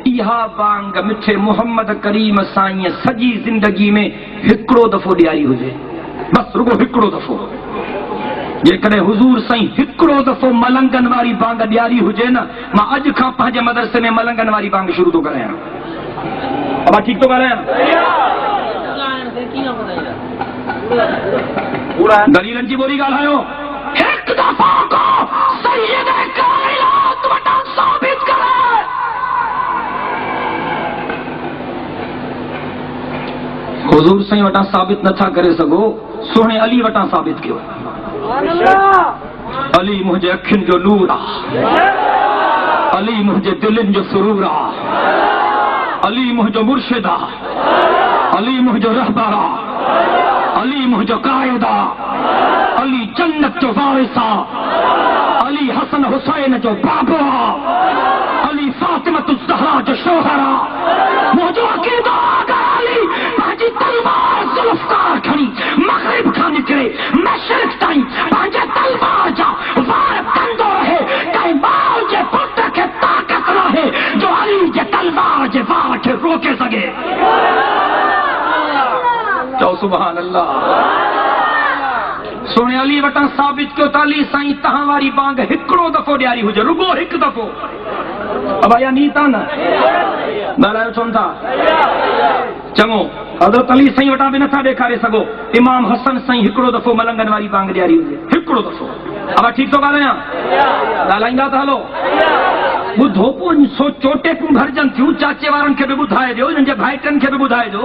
इहा बांग मिठे मोहम्मद करीम साईं सॼी ज़िंदगी में हिकिड़ो दफ़ो ॾियारी हुजे, बस रुगो हिकिड़ो दफ़ो। जेकॾहिं हुज़ूर साईं हिकिड़ो दफ़ो मलंगनि वारी बांग ॾियारी हुजे न, मां अॼु खां पंहिंजे मदरसे में मलंगनि वारी बांग शुरू थो करायां। अब ठीक तो ॻाल्हायां? दलीलनि जी ॿोली ॻाल्हायो। हिकु दफ़ो को सैयद काइनात वटां साबित करे। हुज़ूर साईं वटां साबित नथा करे सघो, सोणे अली वटां साबित कयो। अली मुंहिंजे अखियुनि जो नूर आहे, अली मुंहिंजे दिलनि जो सुरूर आहे, अली मुंहिंजो मुर्शिद आहे, अली मुंहिंजो रहबर आहे, अली मुंहिंजो काइद आहे, अली जन्नत जो वारिस आहे, अली हसन हुसैन जो बाबो आहे, अली फातिमत ज़हरा जो शोहर आहे। मुंहिंजो अक़ीदो आहे अली पंहिंजी तलवार ज़ुल्फ़कार खणी मग़रिब खां निकिरे मशरिक़ ताईं पंहिंजे तलवार जा वार कंदो रहे, कंहिं माउ जे पुट खे ताक़त नाहे जो अली जे तलवार जे वार खे रोके सघे। चओ सुभान अल्लाह। सोने अली वटां साबित कयो त अली साईं तव्हां वारी बांग हिकिड़ो दफ़ो ॾियारी हुजे, रुगो हिकु दफ़ो। अब या नीत आहे न ॻाल्हायो छो था? चङो, हज़रत अली साईं वटां बि नथा ॾेखारे सघो, इमाम हसन साईं हिकिड़ो दफ़ो मलंगनि वारी बांग ॾियारी हुजे, हिकिड़ो दफ़ो। अब ठीक थो ॻाल्हायां? ॻाल्हाईंदा त हलो। ॿुधो पोइ सोचो, टेपूं भरजनि थियूं, चाचे वारनि खे बि ॿुधाइजो, हिननि जे भाइटनि खे बि ॿुधाइजो।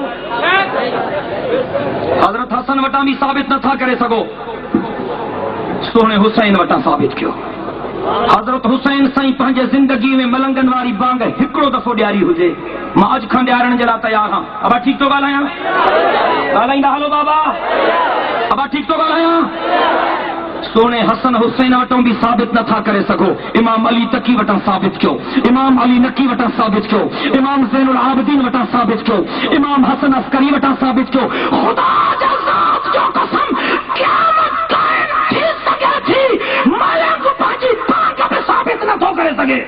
हज़रत हसन वटां बि साबित नथा करे सघो, सोने हुसैन वटां साबित कयो। हज़रत हुसैन साईं पंहिंजे ज़िंदगी में मलंगनि वारी बांग हिकिड़ो दफ़ो ॾियारी हुजे, मां अॼु खां ॾियारण जे लाइ तयारु आहियां। अब ठीक थो ॻाल्हायां? ॻाल्हाईंदा हलो बाबा। अब ठीक थो ॻाल्हायां? सोने हसन हुसैन वटों भी साबित नथा करे सघो, इमाम अली तकी वटां साबित कयो, इमाम अली नकी वटां साबित कयो, इमाम ज़ैनुल आबिदीन वटां साबित कयो, इमाम हसन अस्करी वटां साबित कयो। खुदा जे ज़ात जो कसम, क़यामत क़ाइम थी सघे थी, मलंग पंहिंजी बांग में साबित नथो करे सघे।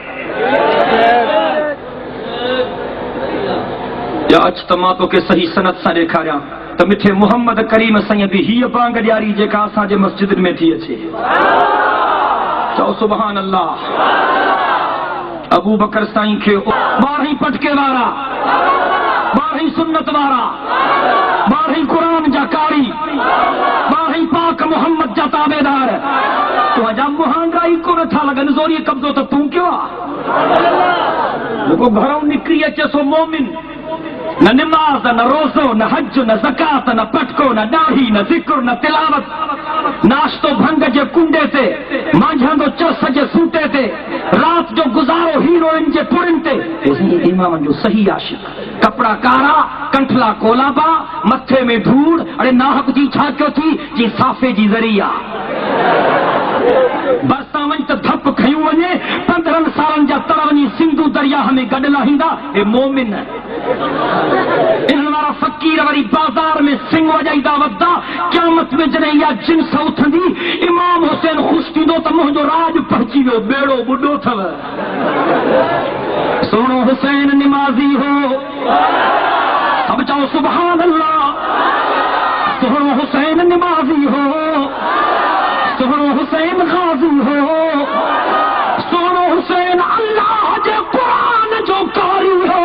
या अच त मां तोखे सही सनद सां ॾेखारियां त मिठे मोहम्मद करीम साईं बि हीअ बांग ॾियारी जेका असांजे मस्जिद में थी अचे। चओ सुभान अल्लाह। अबू बकर साईं खे 12 पटके वारा, 12 सुन्नत वारा, 12 क़ुरान जा कारी, 12 पाक मोहम्मद जा ताबेदार, तुंहिंजा मुहांगाई को नथा लॻनि, ज़ोरी कब्ज़ो त तूं कयो आहे। जेको घरों निकिरी अचे सो मोमिन, न निमाज़, न रोज़ो, न हज, न ज़कात, न पटको, न ॾाढ़ी, न ज़िक्र, न तिलावत, नाश्तो भंग जे कुंडे ते, मांझंदो चस जे सूटे ते, रात जो गुज़ारो हीरोइन जे पुरनि ते। इमाम जो सही आशिक, कपड़ा कारा, कंठला कोलाबा, मथे में धूड़, अरे नाहक जी छा कयो थी जी साफ़े जी ज़रिया। बरसां वञ त धप खयूं वञे, 15 सालनि जा तर वञी सिंधु दरिया में गॾु लाहींदा, हे मोमिन। इन्हनि वारा फ़कीर वरी बाज़ार में सिंग वॼाईंदा वॼदा, क़यामत में जॾहिं इहा जिन्स उथंदी, इमाम हुसैन ख़ुशि थींदो त मुंहिंजो राज पहुची वियो, बेड़ो ॿुॾो अथव। सोणो हुसैन निमाज़ी हो, अब चओ सुभान अल्लाह। सोणो हुसैन निमाज़ी हो, सोणो हुसैन गाज़ी हो, सोणो हुसैन अल्लाह जे क़ुरान जो कारी हो।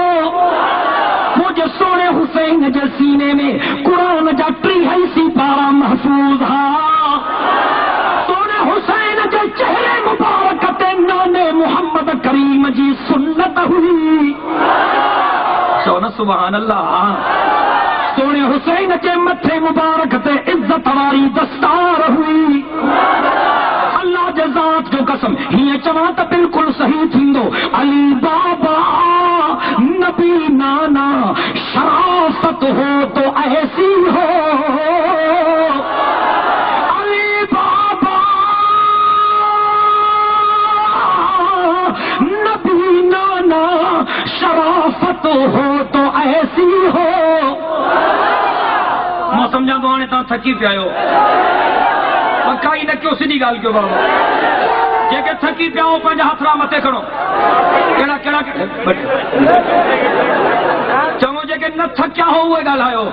मुझे सोने हुसैन जे सीने में क़ुरान जा 83 पारा महफूज हा। सोने हुसैन जे चेहरे मुबारक ते नाने मोहम्मद करीम जी सुन्नत हुई। चो न सुभान अल्लाह। सोने हुसैन जे मथे मुबारक ते इज्जत वारी दस्तार हुई। अल्लाह जे ज़ात जो कसम, हीअं चवां त बिल्कुलु सही थींदो। अली बाबा नबी नाना, शराफत हो तो ऐसी हो। अली बाबा नबी नाना, शराफत हो तो ऐसी हो। मां सम्झां थो हाणे तव्हां थकी पिया आहियो, काई न कयो, सिधी ॻाल्हि कयो बाबा। जेके थकी पिया हो पंहिंजा हथड़ा मथे खणो कहिड़ा कहिड़ा चङो जेके न थकिया हो उहे ॻाल्हायो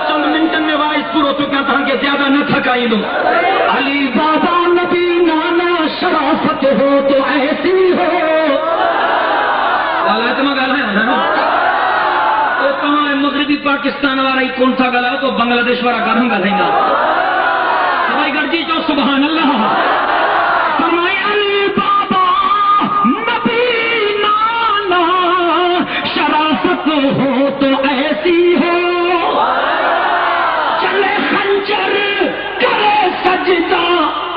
चंद मिंटनि में वाइस पूरो थो कयां तव्हांखे ज्यादा न थकाईंदुमि अली बाबा नबी नाना शराफत हो तो ऐसी हो ॻाल्हाए त मां ॻाल्हायां न तव्हां मग़रिबी पाकिस्तान वारा ई कोन था ॻाल्हायो तो बांग्लादेश वारा कान ॻाल्हाईंदा सभई गॾिजी चओ सुभान अल्लाह फरमाए अली बाबा नबी नाना शराफत हो तो ऐसी हो चले खंजर करे सजदा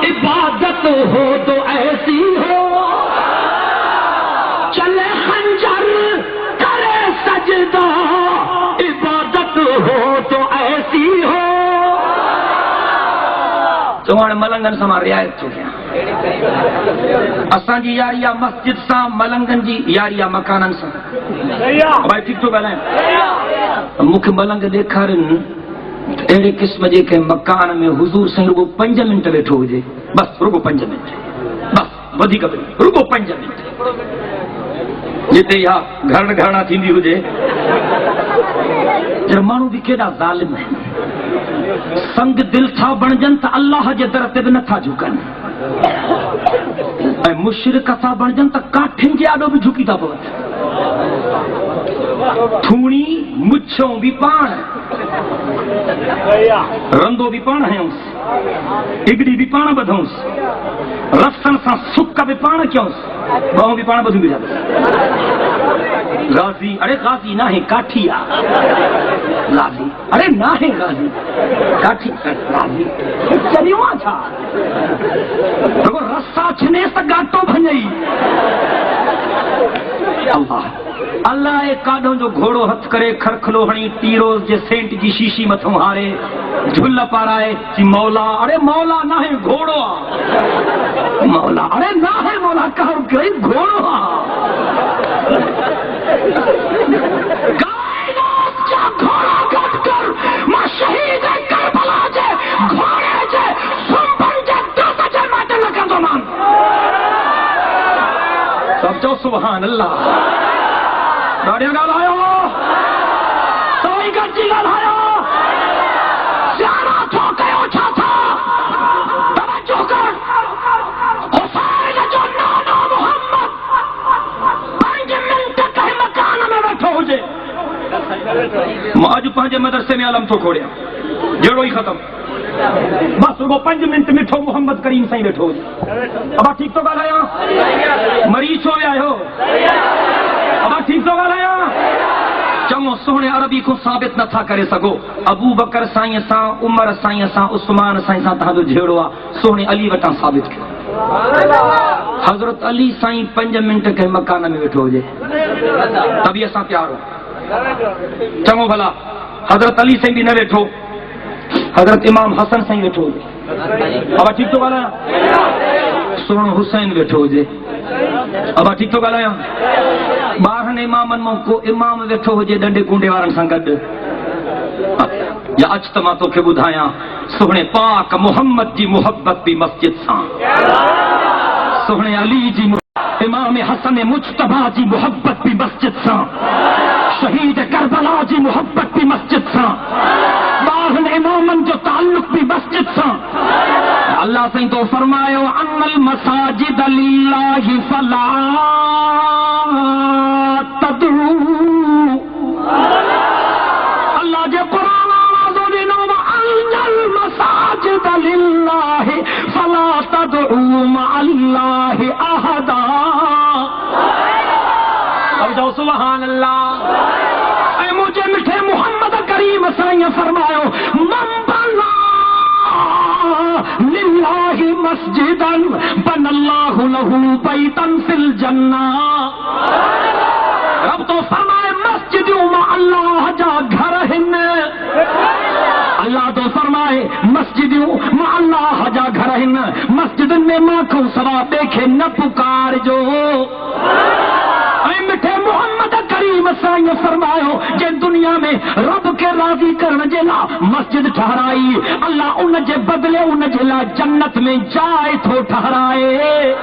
इबादत हो तो ऐसी हो चले खंजर करे सजदा इबादत हो तो ऐसी हो तो हाणे मलंगनि सां मां रिआयत थो कयां असांजी यारी आहे मस्जिद सां मलंगनि जी यारी आहे मकाननि सां भाई ठीक थो ॻाल्हायां मूंखे मलंग ॾेखारनि अहिड़े क़िस्म जे कंहिं मकान में हुज़ूर साईं रुगो 5 मिंट वेठो हुजे बस रुगो 5 मिंट बस वधीक रुगो 5 मिंट जिते इहा घरणा थींदी हुजे जर माण्हू बि केॾा ज़ालिम आहिनि संग दिल था बणजनि त अल्लाह जे दर ते बि नथा झुकनि ऐं मुशरिक था बणजनि त काठियुनि जे आॾो बि झुकी था पवनि थूणी मुछूं बि पाण रंदो बि पाण हयूंसि हिगड़ी बि पाण ॿधूंसि रसनि सां सुक बि पाण कयूंसि ॿाहूं बि पाण ॿधूं बि गाज़ी अरे गाज़ी ना है काठी आ गाज़ी अरे ना है गाज़ी काठी गाज़ी चलियो छा रुगो रस्सा छने त गाटो भञई अल्लाह अल्लाह ए काॾों जो घोड़ो हथ करे खरखलो हणी टीरोज़ जे सेंट जी शीशी मथों हारे झुल पाराए कि मौला अरे मौला ना है घोड़ो आ मौला अरे ना है मौला कहर गई घोड़ो आ कायनात जा घोड़ा गट कर मां शहीद करबला जे घोड़े जे सुंबन जे दस जे माटे लगंदो मान सब चो सुभान अल्लाह ॾाढिया ॻाल्हायो सभई गॾिजी ॻाल्हायो सियाणा थो कयो छा था तवजो कर हुसैन जो नानो मोहम्मद 5 मिंट कंहिं मकान में वेठो हुजे मां अॼु पंहिंजे मदरसे में अलम थो खोड़ियां जहिड़ो ई ख़तमु बस रुगो 5 मिंट मिठो मोहम्मद करीम साईं वेठो हुजे अब ठीक तो ॻाल्हायां मरीज़ छो विया आहियो अब ठीक तो ॻाल्हायां चङो सोहणे अरबी को साबित नथा करे सघो अबू बकर साईं सां उमर साईं सां उस्मान साईं सां तव्हांजो जहिड़ो आहे सोहणे अली वटां साबित कयो हज़रत अली साईं 5 मिंट कंहिं मकान में वेठो हुजे तबीअत सां तयार हो चङो भला हज़रत अली साईं बि न वेठो हज़रत इमाम हसन साईं वेठो हुजे अब ठीक तो ॻाल्हायां सोहणो हुसैन वेठो हुजे अब ठीक तो ॻाल्हायां 12 इमामनि मां को इमाम वेठो हुजे डंडे कुंडे वारनि सां गॾु या अच त मां तोखे ॿुधायां सुहिणे पाक मोहम्मद जी मुहब्बत बि मस्जिद सां सुहिणे अली जी इमाम हसन मुज्तबा जी मुहब्बत बि मस्जिद सां शहीद करबला जी मुहब्बत बि मस्जिद सां 12 इमामनि जो ताल्लुक बि मस्जिद सां अल्लाह साईं तो फरमायो अन्नल मसाजिद लिल्लाहि फला तदऊ अल्लाह जे कुरान आवाज़ो ॾिनो अन्नल मसाजिद लिल्लाहि फला तदऊ मअल्लाहि अहदा अब जाओ सुभान अल्लाह ऐ मुझे मिठे मोहम्मद करीम साईं फरमायो मन बना लिल्लाहि मस्जिदन बनल्लाहु लहू बैतन फिल जन्नह रब तो फरमाए मस्जिदों में अल्लाह जा घर हिन अल्लाह तो फरमाए मस्जिदों में अल्लाह जा घर हिन मस्जिदन में मां को सवा देखे न पुकार जो मिठे मोहम्मद करीम साईं फरमायो जे दुनिया में रब کے راضی کرن جے لا مسجد ٹھہرائی اللہ ان جے بدلے ان جے لا جنت میں جائے تو ٹھہرائے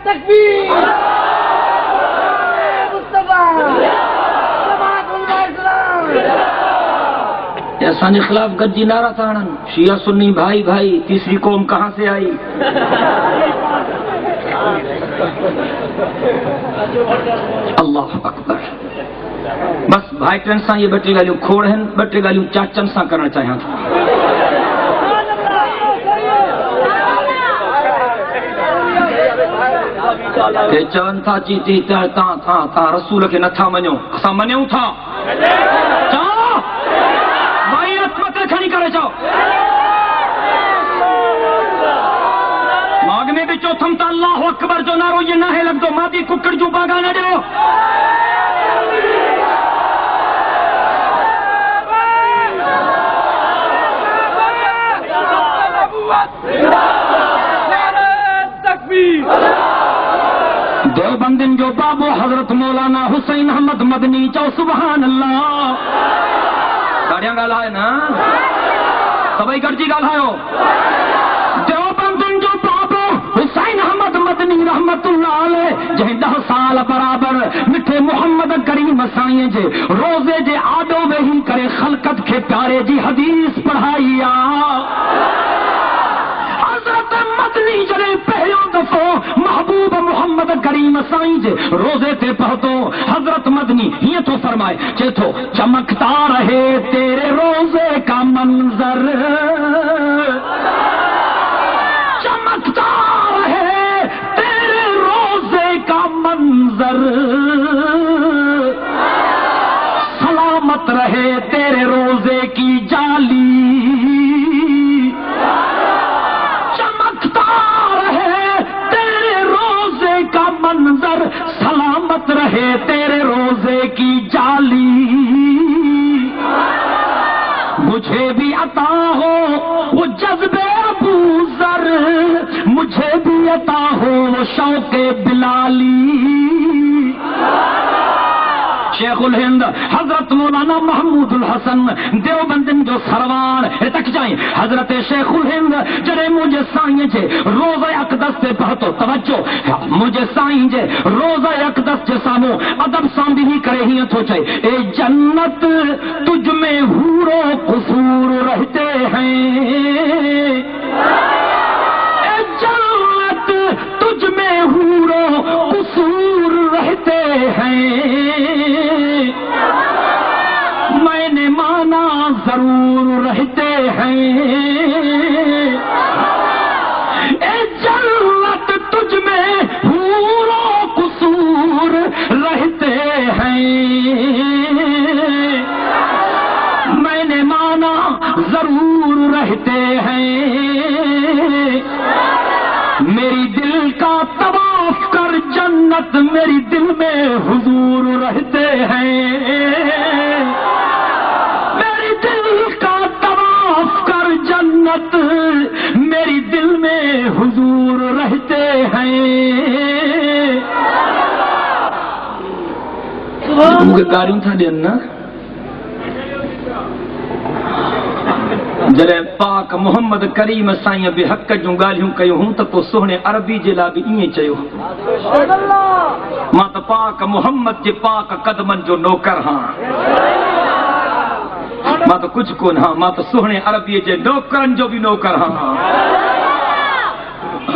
تکبیر سانجے خلاف گجی نعرہ تاڑن شیعہ سنی بھائی بھائی تیسری قوم کہاں سے آئی اللہ اکبر بس بھائی ٹرین سان یہ بٹے گالیوں کھوڑ ہیں بٹے گالیوں چاچن سان کرنا چاہیے چون تھا چیتی تا رسول کے نہ تھا منو اسا منوں تھا بھائی عصمت کھڑی کرے چاو ماگ میں بھی چوتھم تا اللہ اکبر جو نارو یہ نہ ہے لگ دو مادی ککڑ جو باگا نہ دیو دیوبندن جو بابو حضرت مولانا حسین احمد مدنی چو سبحان اللہ ساڑیاں گال آئے نا سبائی گرجی گال آئے ہو دیوبندن جو بابو حسین احمد مدنی رحمت اللہ علیہ جہیں 10 سال برابر مٹھے محمد کریم سائیں جے روزے جے آڈو وہی کرے خلقت کے پیارے جی حدیث پڑھائی حضرت مدنی جڑے پہلوں دفعہ محبوب محمد کریم سائیں جے روزے تے پہتو حضرت مدنی یہ تو فرمائے چیتو چمکتا رہے تیرے روزے کا منظر چمکتا رہے تیرے روزے کا منظر سلامت رہے تیرے روزے کی جالی منظر سلامت رہے تیرے روزے کی جالی مجھے بھی عطا ہو وہ جذبے ابو ذر مجھے بھی عطا ہو وہ شوق بلالی شیخ الہند حضرت مولانا محمود الحسن دیوبندن جو سروار تک جائیں حضرت شیخ الہند جڑے مجھے سائیں جے روزہ اقدس سے پڑھتو توجہ مجھے سائیں جے روزہ اقدس جے سامو ادب سامدی ہی کرے ہی تو چاہے اے جنت تجھ میں حور و قصور رہتے ہیں اے جنت تجھ میں حور و قصور رہتے ہیں میں نے مانا ضرور رہتے ہیں اے جنت تجھ میں حور و قصور رہتے ہیں میں نے مانا ضرور رہتے ہیں میری دل کا طواف کر جنت میری دل میں حضور رہتے ہیں میری دل کا طواف کر جنت میری دل میں حضور رہتے ہیں مجھے گاڑیوں تھا دینا جڑے پاک محمد کریم سائیں بے حق جو گالیوں کیوں ہوں تو سونے عربی جلا بھی این چیو ماں تو پاک محمد جے پاک قدمن جو نوکر ہاں ماں تو کچھ کون ہاں ماں تو سونے عربی جے نوکرن جو بھی نوکر ہاں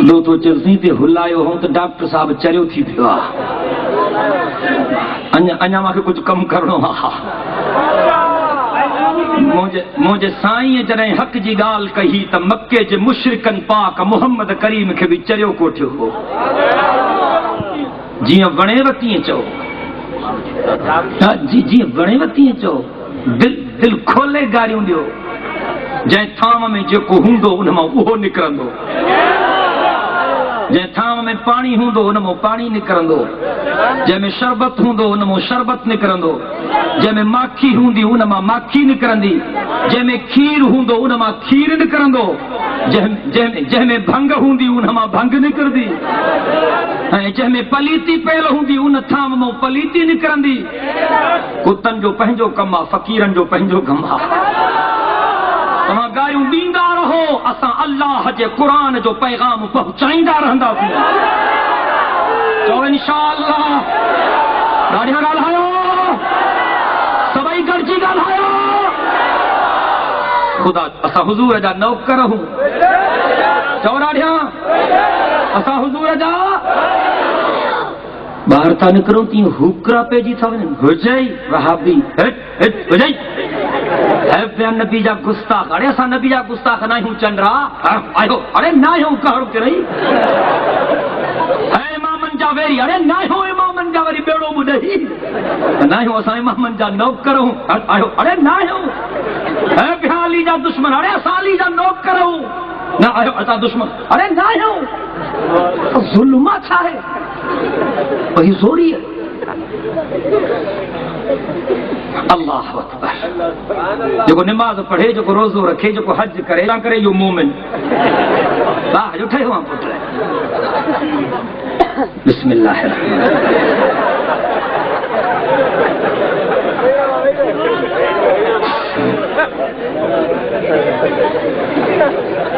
دو تو چیزیں تے ہلائیو ہوں تو ڈاکٹر صاحب چریو تھی پھوا انیا ماں کے کچھ کم کرنو ہاں مجھے سائیں جنہیں حق جی گال کہی تا مکے جے مشرکن پاک محمد کریم کے بھی چریو کوٹھو ہو جیاں وڑے وطیاں چو جی وڑے وطیاں چو دل کھولے گاڑیوں دیو جائیں تھام میں جو کو ہوں دو انہاں وہ نکرن دو जंहिं थाम में पाणी हूंदो उन मां पाणी निकिरंदो, जंहिंमें शरबत हूंदो उन मां शरबत निकिरंदो, जंहिंमें माखी हूंदी उन मां माखी निकिरंदी, जंहिंमें खीर हूंदो उन मां खीर निकिरंदो, जंहिंमें भंग हूंदी उन मां भंग निकिरंदी, ऐं जंहिंमें पलीती पयल हूंदी उन थाम मां पलीती निकिरंदी। कुतनि जो पंहिंजो कमु आहे, फ़क़ीरनि जो पंहिंजो कमु आहे। तव्हां ॻाल्हियूं ॾींदा रहो, असां अल्लाह जे क़ुरान जो पैगाम पहुचाईंदा रहंदासीं। चओ इंशाअल्लाह। ॾाढियां ॻाल्हायो, सभई गॾिजी ॻाल्हायो। ख़ुदा असां हुज़ूर जा नौकर हूं। चओ ॾाढियां, असां हुज़ूर जा ॿाहिर था निकिरूं तीअं हुकरा पइजी था वञनि। हुजई वहाबी हुजई है नबी जा गुस्ताख। अरे असां नबी जा गुस्ताख न आहियूं चंद्रा। आयो अरे न आहियूं कहड़ किरई। है इमामनि जा वेरी। अरे न आहियूं इमामनि जा वरी बेड़ो ॿुॾई। न आहियूं असां इमामनि जा नौकर हूं। आयो अरे न आहियूं। है बिहाली जा दुश्मन। अरे असां अली जा नौकर हूं। न आयो असां दुश्मन। अरे न आहियूं। ज़ुल्म छा आहे? वही ज़ोरी है। अल्लाह अकबर। जेको निमाज़ पढ़े, जेको रोज़ो रखे, जेको हज करे ना करे, इहो मोमिन। वाह जो ठहियो आहे पुट। बिस्मिल्लाह।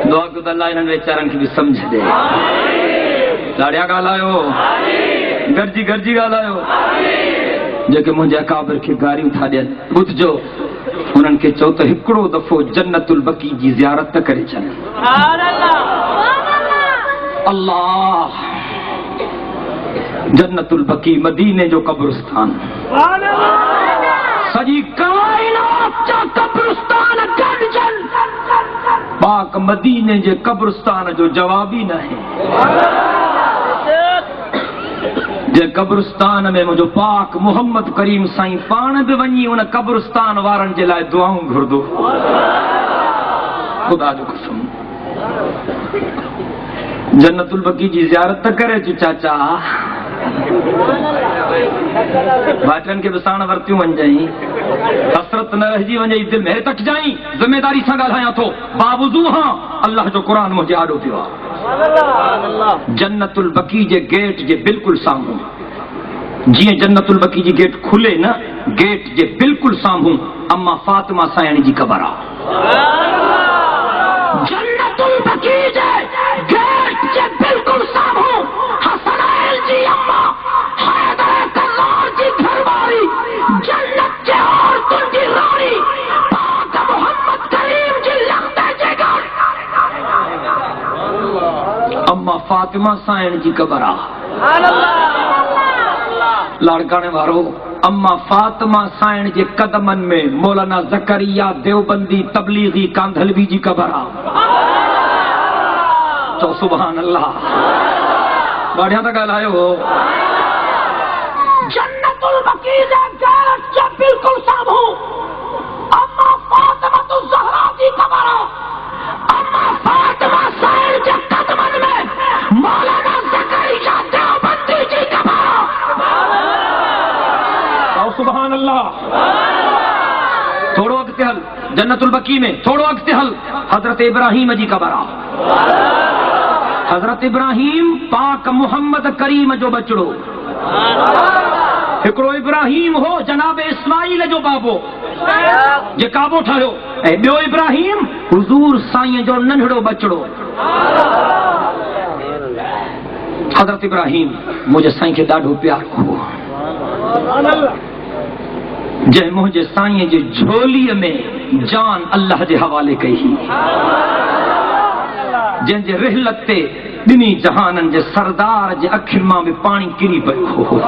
दुआ कयो त अल्लाह इन्हनि वीचारनि खे बि सम्झ ॾे। ॾाढिया ॻाल्हायो, गॾिजी गॾिजी ॻाल्हायो। जेके मुंहिंजे अकाबिर खे गारियूं था ॾियनि, ॿुधजो, उन्हनि खे चओ त हिकिड़ो दफ़ो जन्नतुल बकी जी ज़ियारत करे छॾ। अल्लाह, जन्नतुल बकी मदीने जो कब्रिस्तान। सॼी काइनात जा कब्रिस्तान गॾिजनि, पाक मदीने जे कब्रिस्तान जो जवाब ई न आहे। जे कब्रिस्तान में मुंहिंजो पाक मोहम्मद करीम साईं पाण बि वञी उन कब्रिस्तान वारनि जे लाइ दुआऊं घुरंदो। ख़ुदा जो कसम। जन्नतुल बकी जी ज़ियारत करे अचु चाचा। भाइटनि खे बि साण वरतियूं वञजाई, हसरत न रहिजी वञे दिलि में तकजाई। ज़िमेदारी सां ॻाल्हायां थो, बावजू हां अल्लाह जो क़ुरान मुंहिंजे आॾो पियो आहे। जन्नतुल बकी जे गेट जे बिल्कुलु साम्हूं, जीअं जन्नतुल बकी जी गेट खुले न, गेट जे बिल्कुलु साम्हूं अम्मा फातिमा साईं जी क़बर आहे। जन्नतुल बकी जे गेट जे बिल्कुलु साम्हूं हसनैन जी अम्मा, हैदर कल्लार जी घरवारी, जन्नत जे औरतुनि जी रानी, पाक मोहम्मद करीम जी लख़्ते जे घर अम्मा फातिमा साईं जी क़बर आहे। लाड़काने वारो, अम्मा फातिमा साईं जे कदमनि में मौलाना ज़करिया देवबंदी तबलीगी कांधलवी जी क़बर आहे। चओ सुभान अल्लाह। बढ़िया था ॻाल्हायो। जन्नतुल बकी जे गेट जे बिल्कुलु साम्हूं अम्मा फातिमा ज़हरा जी क़बर आहे। अम्मा फातिमा साईं जे कदमनि में मौलाना ज़करिया देवबंदी जी क़बर आहे। सुभान अल्लाह। थोड़ो अॻिते हल, जन्नतुल बकी में थोड़ो अॻिते हल, हज़रत इब्राहिम जी क़बर आहे। हज़रत इब्राहिम पाक मोहम्मद करीम जो बचड़ो। हिकिड़ो इब्राहिम हो जनाब इस्माइल जो बाबो, जे काबो ठाहियो, ऐं ॿियो इब्राहिम हुज़ूर साईं जो नंढड़ो बचड़ो। हज़रत इब्राहिम मुंहिंजे साईं खे ॾाढो प्यारो हो, जंहिं मुंहिंजे साईं जी झोलीअ में जान अल्लाह जे हवाले कई, जंहिंजे रिहलत ते ॿिन्ही जहाननि जे सरदार जे अखियुनि मां बि पाणी किरी पियो हो,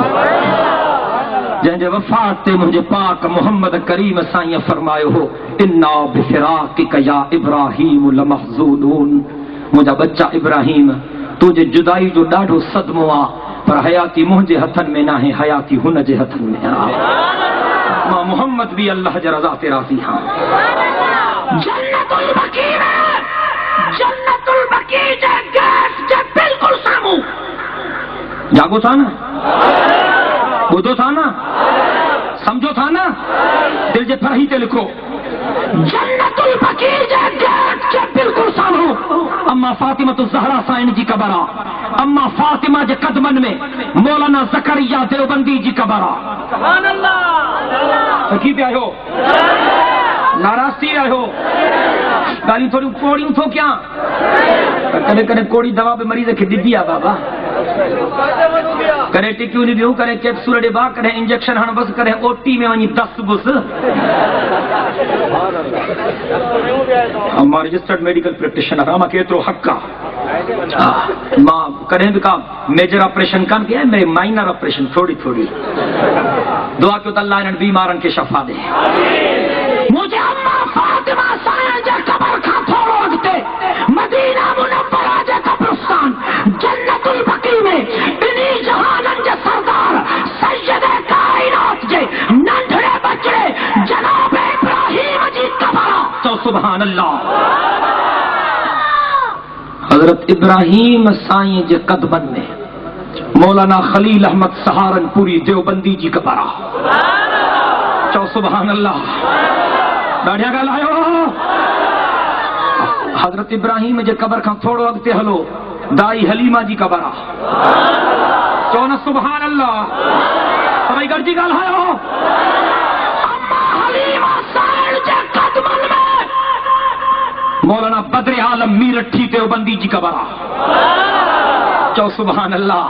जंहिंजे वफ़ात ते मुंहिंजे पाक मोहम्मद करीम साईं फरमायो हो, इन्ना बिफ़िराक़िक या इब्राहीम लमहज़ूनून। मुंहिंजा बच्चा इब्राहिम, तुंहिंजे जुदाई जो ॾाढो सदमो आहे, पर हयाती मुंहिंजे हथनि में न आहे, हयाती हुन जे हथनि में आहे। मां मोहम्मद भी अल्लाह जे रज़ा ते राज़ी हां। जन्नतुल बकी जे गेट जे बिल्कुलु साम्हूं ساگو تھا نا بدھو تھا نا سمجھو تھا نا دل جے پھر ہی تے لکھو جنت البقیع جے گیٹ کے بالکل سامنے اما فاطمہ الزہرا سائن جی قبر اما فاطمہ جے قدمن میں مولانا زکریا دیوبندی جی قبر سبحان اللہ کی پہ آئے ہو ناراض تھی آئے ہو گالی تھوڑی کوڑی تھو کیا کدے کدے کوڑی دوا پہ مریض کے ڈبی آ بابا کرے ٹکیوں نہیں دیوں کرے کیپسول ڈبا کرے انجیکشن ہن بس کرے او ٹی میں ونی 10 بس ہم رجسٹرڈ میڈیکل پریکٹیشنر ہم کیترو حق کا ماں کریں بھی کا میجر آپریشن کام کیا ہے میرے مائنر آپریشن تھوڑی تھوڑی دعا کیوں تو اللہ انہیں بیمارن کے شفا دے مجھے اما فاطمہ سائن جے قبر کا تھوڑو اگتے مدینہ منورہ جے قبرستان جنت البقیع میں انہی جہانن جے سردار سید کائنات جے ننڈھڑے بچڑے جناب ابراہیم جی قبر تو سبحان اللہ حضرت ابراہیم سائیں جے قدمن میں مولانا خلیل احمد سہارنپوری دیوبندی جی قبر چو سبحان اللہ ڈاڑھیا گل آئے ہو حضرت ابراہیم جے قبر کھان تھوڑو اگتے ہلو دائی حلیمہ جی قبر چونا سبحان اللہ سبائی گرجی گل آئے ہو اما حلیمہ سائن جے قدمن میں مولانا بدر عالم میرٹھی دیوبندی جی قبر چو سبحان اللہ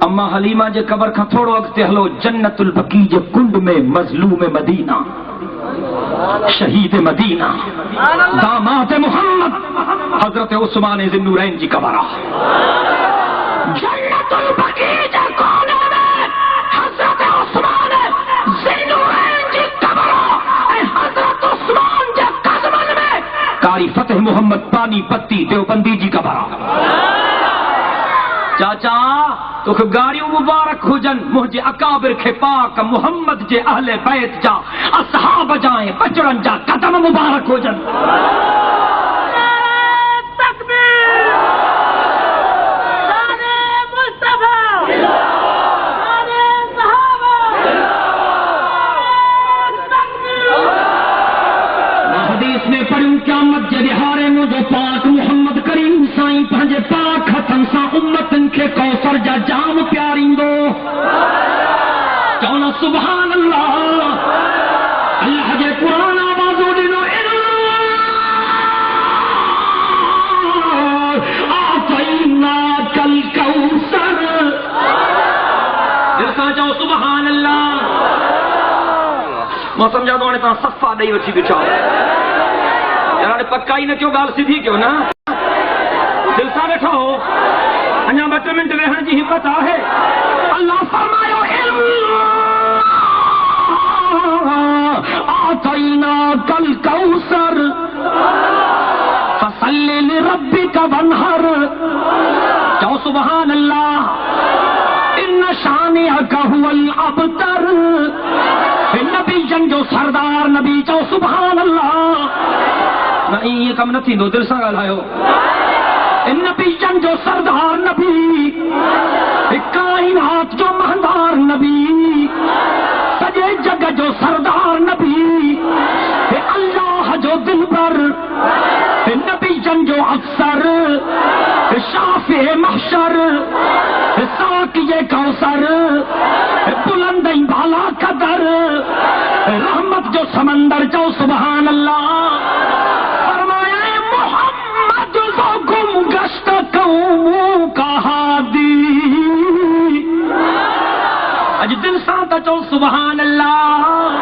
اما حلیمہ جے قبر کھان تھوڑو اگتے ہلو جنت البقیع جے کنڈ میں مظلوم مدینہ شہید مدینہ داماد محمد حضرت عثمان ذی النورین جی قبر جنت البقیع جے کونے میں حضرت عثمان ذی النورین جی قبر حضرت عثمان جے قدمن میں قاری فتح محمد پانی پتی دیوبندی جی قبر چاچا تو گاڑیوں مبارک ہوجن مجھے اکابر کے پاک محمد جے اہل بیت جا اصحاب جائیں بچڑن جا قدم مبارک ہوجن تکبیر شان مصطفیٰ شان صحابہ تکبیر حدیث میں پڑھوں قیامت جے دہارے مجھے پاک محمد کریم سائیں پنجے پاک ہتھن سا امتن کے کوثر جا جام پیاریں دو چونا سبحان اللہ اللہ جے قرآن آوازو دنو آتیناک الکوثر جیسا جاؤ سبحان اللہ میں سمجھا دو آنے تاں صفہ دائی وچی بچاؤ یار پکا ہی نہ کیوں گال سیدھی کیوں نا دل سا بیٹھا ہو انجا 2 منٹ رہن جی حکمت ہے اللہ فرمایا آتیناک الکوثر فصلی لربک وانحر جو سبحان اللہ ان شانئک هو الابتر نبی جن جو سردار نبی جو سبحان اللہ نہیں یہ کم نہ تھی دو دل سا ڳالهايو نبی جن جو سردار نبی کائنات جو مہندار نبی سجے جگ جو سردار نبی اللہ جو دل پر نبی جن جو افسر شافع محشر ساقی کوثر بلندی بالا قدر رحمت جو سمندر جو سبحان اللہ گشت قوموں کا ہادی اج دل سانتا چو سبحان اللہ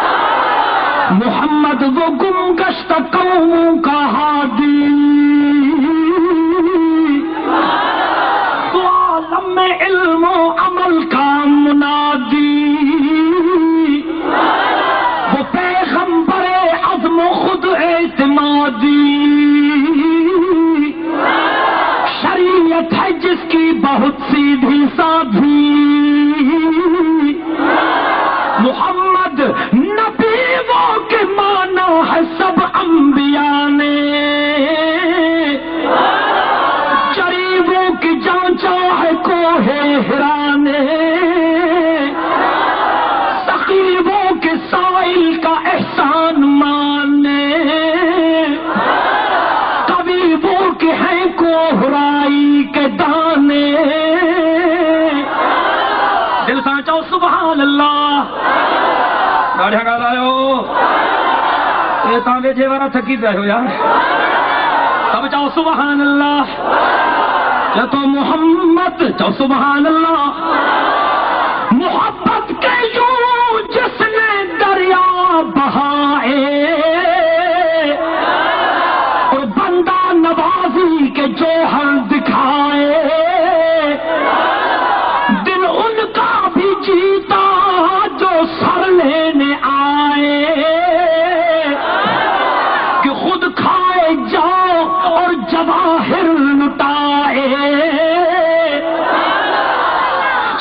محمد وہ گم گشت قوموں کا ہادی تو عالم میں علم و عمل کا منادی وہ پیغمبر عزم و خود اعتمادی شریعت ہے جس کی بہت سیدھی سادھی محمد کوہرائی کے دانے دل سان چاؤ سبحان اللہ ڈاڑھا ڳالهايو اے تاں ویجھے وارا تھکی پیا ہو یار سب چاؤ سبحان اللہ جتو محمد چاؤ سبحان اللہ محبت کے یوں جس نے دریا بہائے اور بندہ نوازی کے جوہر دکھائے دل ان کا بھی جیتا جو سر لینے آئے کہ خود کھائے جاؤ اور جواہر لٹائے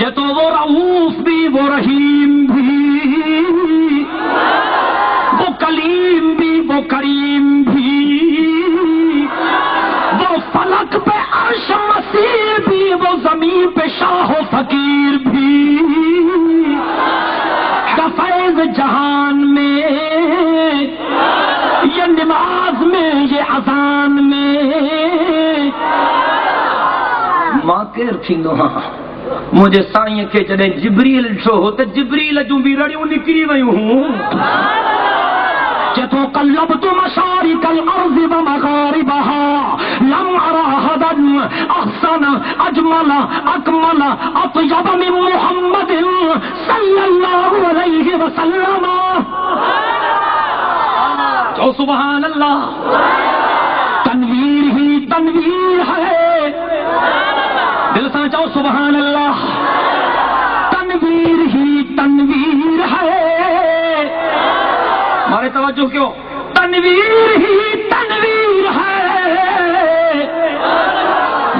یہ تو وہ رؤوف بھی وہ رحیم بھی وہ کلیم بھی وہ کریم بھی وہ فلک پہ عرش مسیح بھی وہ زمین پہ شاہ و فقیر بھی فیض جہان میں یہ نماز میں یہ اذان میں ماں کیر تھیندو ہاں مجھے سائیں کے جڏهن جبریل ڏٺو هو ته جبریل جون بھی رڑیوں نکری ويون ہوں جتو قلبت مشارق الارض ومغاربها لم ارى احدا احسن اجمل اكمل اطيب من محمد صلی اللہ علیہ وسلم تو سبحان اللہ تنویر ہی تنویر ہے دل سے جاؤ سبحان اللہ تنویر ہی تنویر ہے ہمارے توجہ کیوں تنویر ہی تنویر ہے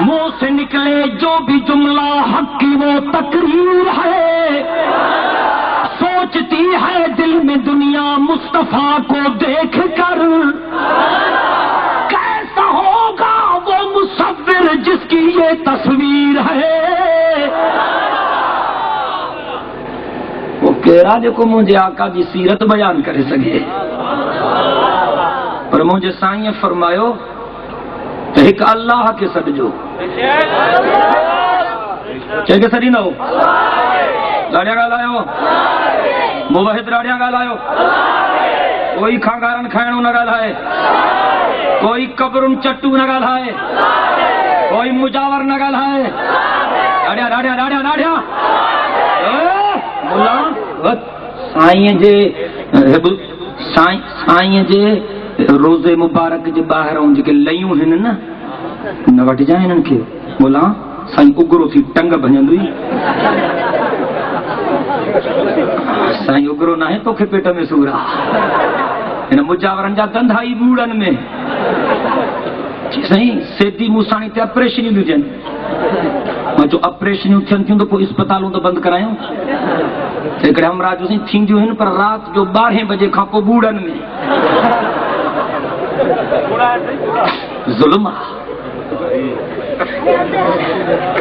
منہ سے نکلے جو بھی جملہ حق کی وہ تقریر ہے سوچتی ہے دل میں دنیا مصطفیٰ کو دیکھ کر کیسا ہوگا وہ مصور جس کی یہ تصویر ہے وہ کہڑا جو کو مجھے آقا جی سیرت بیان کرے سکے پر مجھے سائیں فرمایو تو ایک اللہ کے سڈجو چاہے کہ سڈی نہ ہو لاڑیا ڳالهايو موحد لاڑیا ڳالهايو کوئی کھانگارن کھائڻو نہ ڳالهائے کوئی قبرن چٹو نہ ڳالهائے کوئی مجاور نہ ڳالهائے لاڑیا لاڑیا لاڑیا لاڑیا مولا سائیں جے روزے مبارک جے ॿاहिरां जेके लयूं हिन न वठिजां हिननि खे मोला साईं उगरो थी टंग भञंदी साईं उगरो न आहे तोखे पेट में सूर आहे हिन मुजावरनि जा धंधा ई बूढ़नि में साईं सेठी मूसाणी ते ऑपरेशनियूं थियूं थियनि मां चयो ऑपरेशनियूं थियनि थियूं त पोइ इस्पतालूं त बंदि करायूं हिकिड़े हमरा जो साईं थींदियूं आहिनि पर राति जो 12 बजे खां पोइ बूढ़नि में ظلم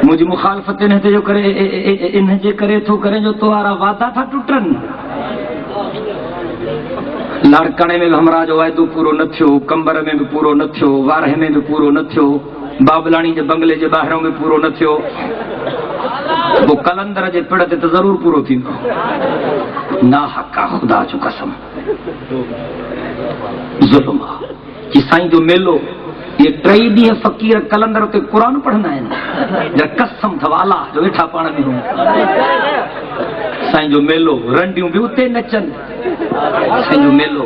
मुझी मुखालफत इन जो करे इन जे करे थो करे जो तुम्हारा वादा था टुटन लाड़काणे में भी हमरा जो वायदो पूरो न थियो कंबर में भी पूरो न थियो वारहे में भी पूरो न थियो बाबलाणी जे बंगले जे ॿाहिरों में पूरो न थियो वो कलंदर जे पिड़ ते त ज़रूर पूरो थींदो ना हक़ा खुदा जो कसम ज़ुल्म कि साईं जो मेलो ये 3 ॾींहं फ़कीर कलंदर ते क़ुरान पढ़ंदा आहिनि जरा कसम अथव अलाह जो वेठा पाण में हूं साईं जो मेलो रंडियूं भी उते नचनि साईं जो मेलो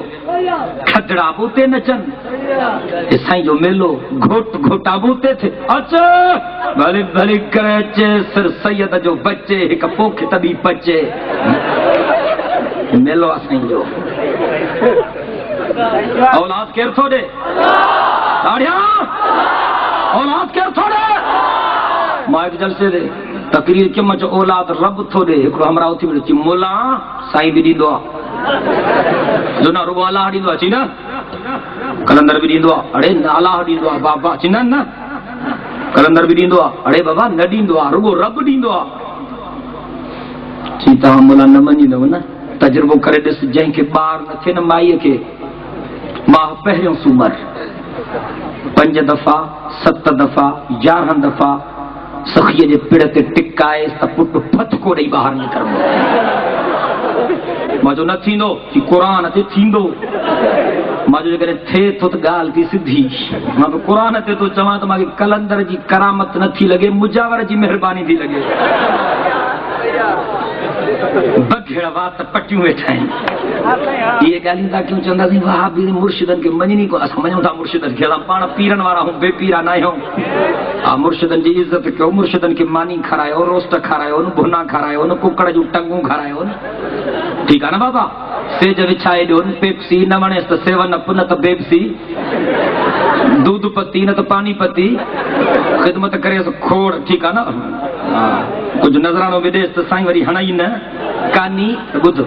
खटड़ा भी उते नचनि साईं जो मेलो घोट घोटा भी उते थे अच भली भली करे अचे सिर सैयद जो बचे हिक पोख तबी पचे मेलो आहे साईं जो औलाद केर थो ॾे ॾाढिया औलाद केर थो ॾे मां हिकु जलसे ते तकरीर कयमि मां चयो औलाद रब थो ॾे हिकिड़ो हमरा उथी मिलियो चई मोला साईं बि ॾींदो आहे जो न रुॻो अलाह ॾींदो आहे चई न कलंदर बि ॾींदो आहे अड़े न अलाह ॾींदो आहे बाबा चई न कलंदर बि ॾींदो आहे अड़े बाबा न ॾींदो आहे रुॻो रब ॾींदो आहे चई तव्हां मोला न मञींदव न तजुर्बो करे ॾिस जंहिंखे ॿार न थिए न माईअ खे मां पहिरियों सूमर 5 दफ़ा 7 दफ़ा 11 दफ़ा सखीअ जे पिड़ ते टिकाए त पुट फथको ॾेई ॿाहिरि निकिरंदो। मां जो न थींदो कि क़ुरान ते थींदो। मां जो जेकॾहिं थिए थो त ॻाल्हि थी सिधी। मां बि क़ुरान ते थो चवां त मूंखे कलंदर जी करामत नथी लॻे, मुजावर जी महिरबानी थी लॻे। बघेड़ वात पटियूं वेठा आहिनि। इहे ॻाल्हियूं था क्यों चवंदासीं? वाह बि मुर्शिदनि खे मञनी को, असां मञूं था मुर्शिदनि खे, असां पाण पीरनि वारा आहियूं, बेपीरा न आहियूं। हा, मुर्शिदनि जी इज़त कयो, मुर्शिदनि खे मानी खारायो, रोस्ट खारायो, भुना खारायो, कुकड़ जूं टंगूं खारायो। ठीकु आहे न बाबा? सेज विछाए ॾियो, पेप्सी न वणेसि त 7 अप न त बेप्सी, दूध पत्ती न त पानी पत्ती, ख़िदमत करेसि खोड़। ठीकु आहे न? हा, कुझु नज़रानो बि ॾेसि त साईं वरी हणई न कानी। ॿुध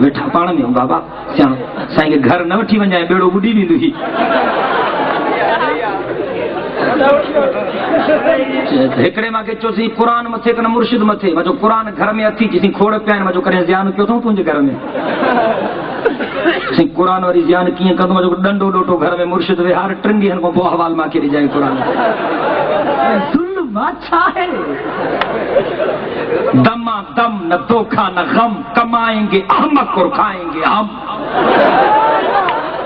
वेठा पाण में आहियूं बाबा, सियाणो साईं खे घर न वठी वञाए, ॿेड़ो ॿुॾी वेंदो। हिकिड़े मूंखे चयोसीं क़ुरान मथे कन मुर्शिद मथे। मां चयो क़ुरान घर में अथी, चईं खोड़ पिया आहिनि। मां चयो कॾहिं ज़्यान पियो अथऊं तुंहिंजे घर में? चईं क़ुरान वरी ज़्यान कीअं कंदो? मां चयो ॾंडो ॾोटो घर में मुर्शिद विहार, 3 ॾींहंनि खां पोइ अहवाल मूंखे ॾिजाए क़ुरान। छा है? दमा दम न धोखा न गम, कमाएंगे अहमक और खाएंगे हम।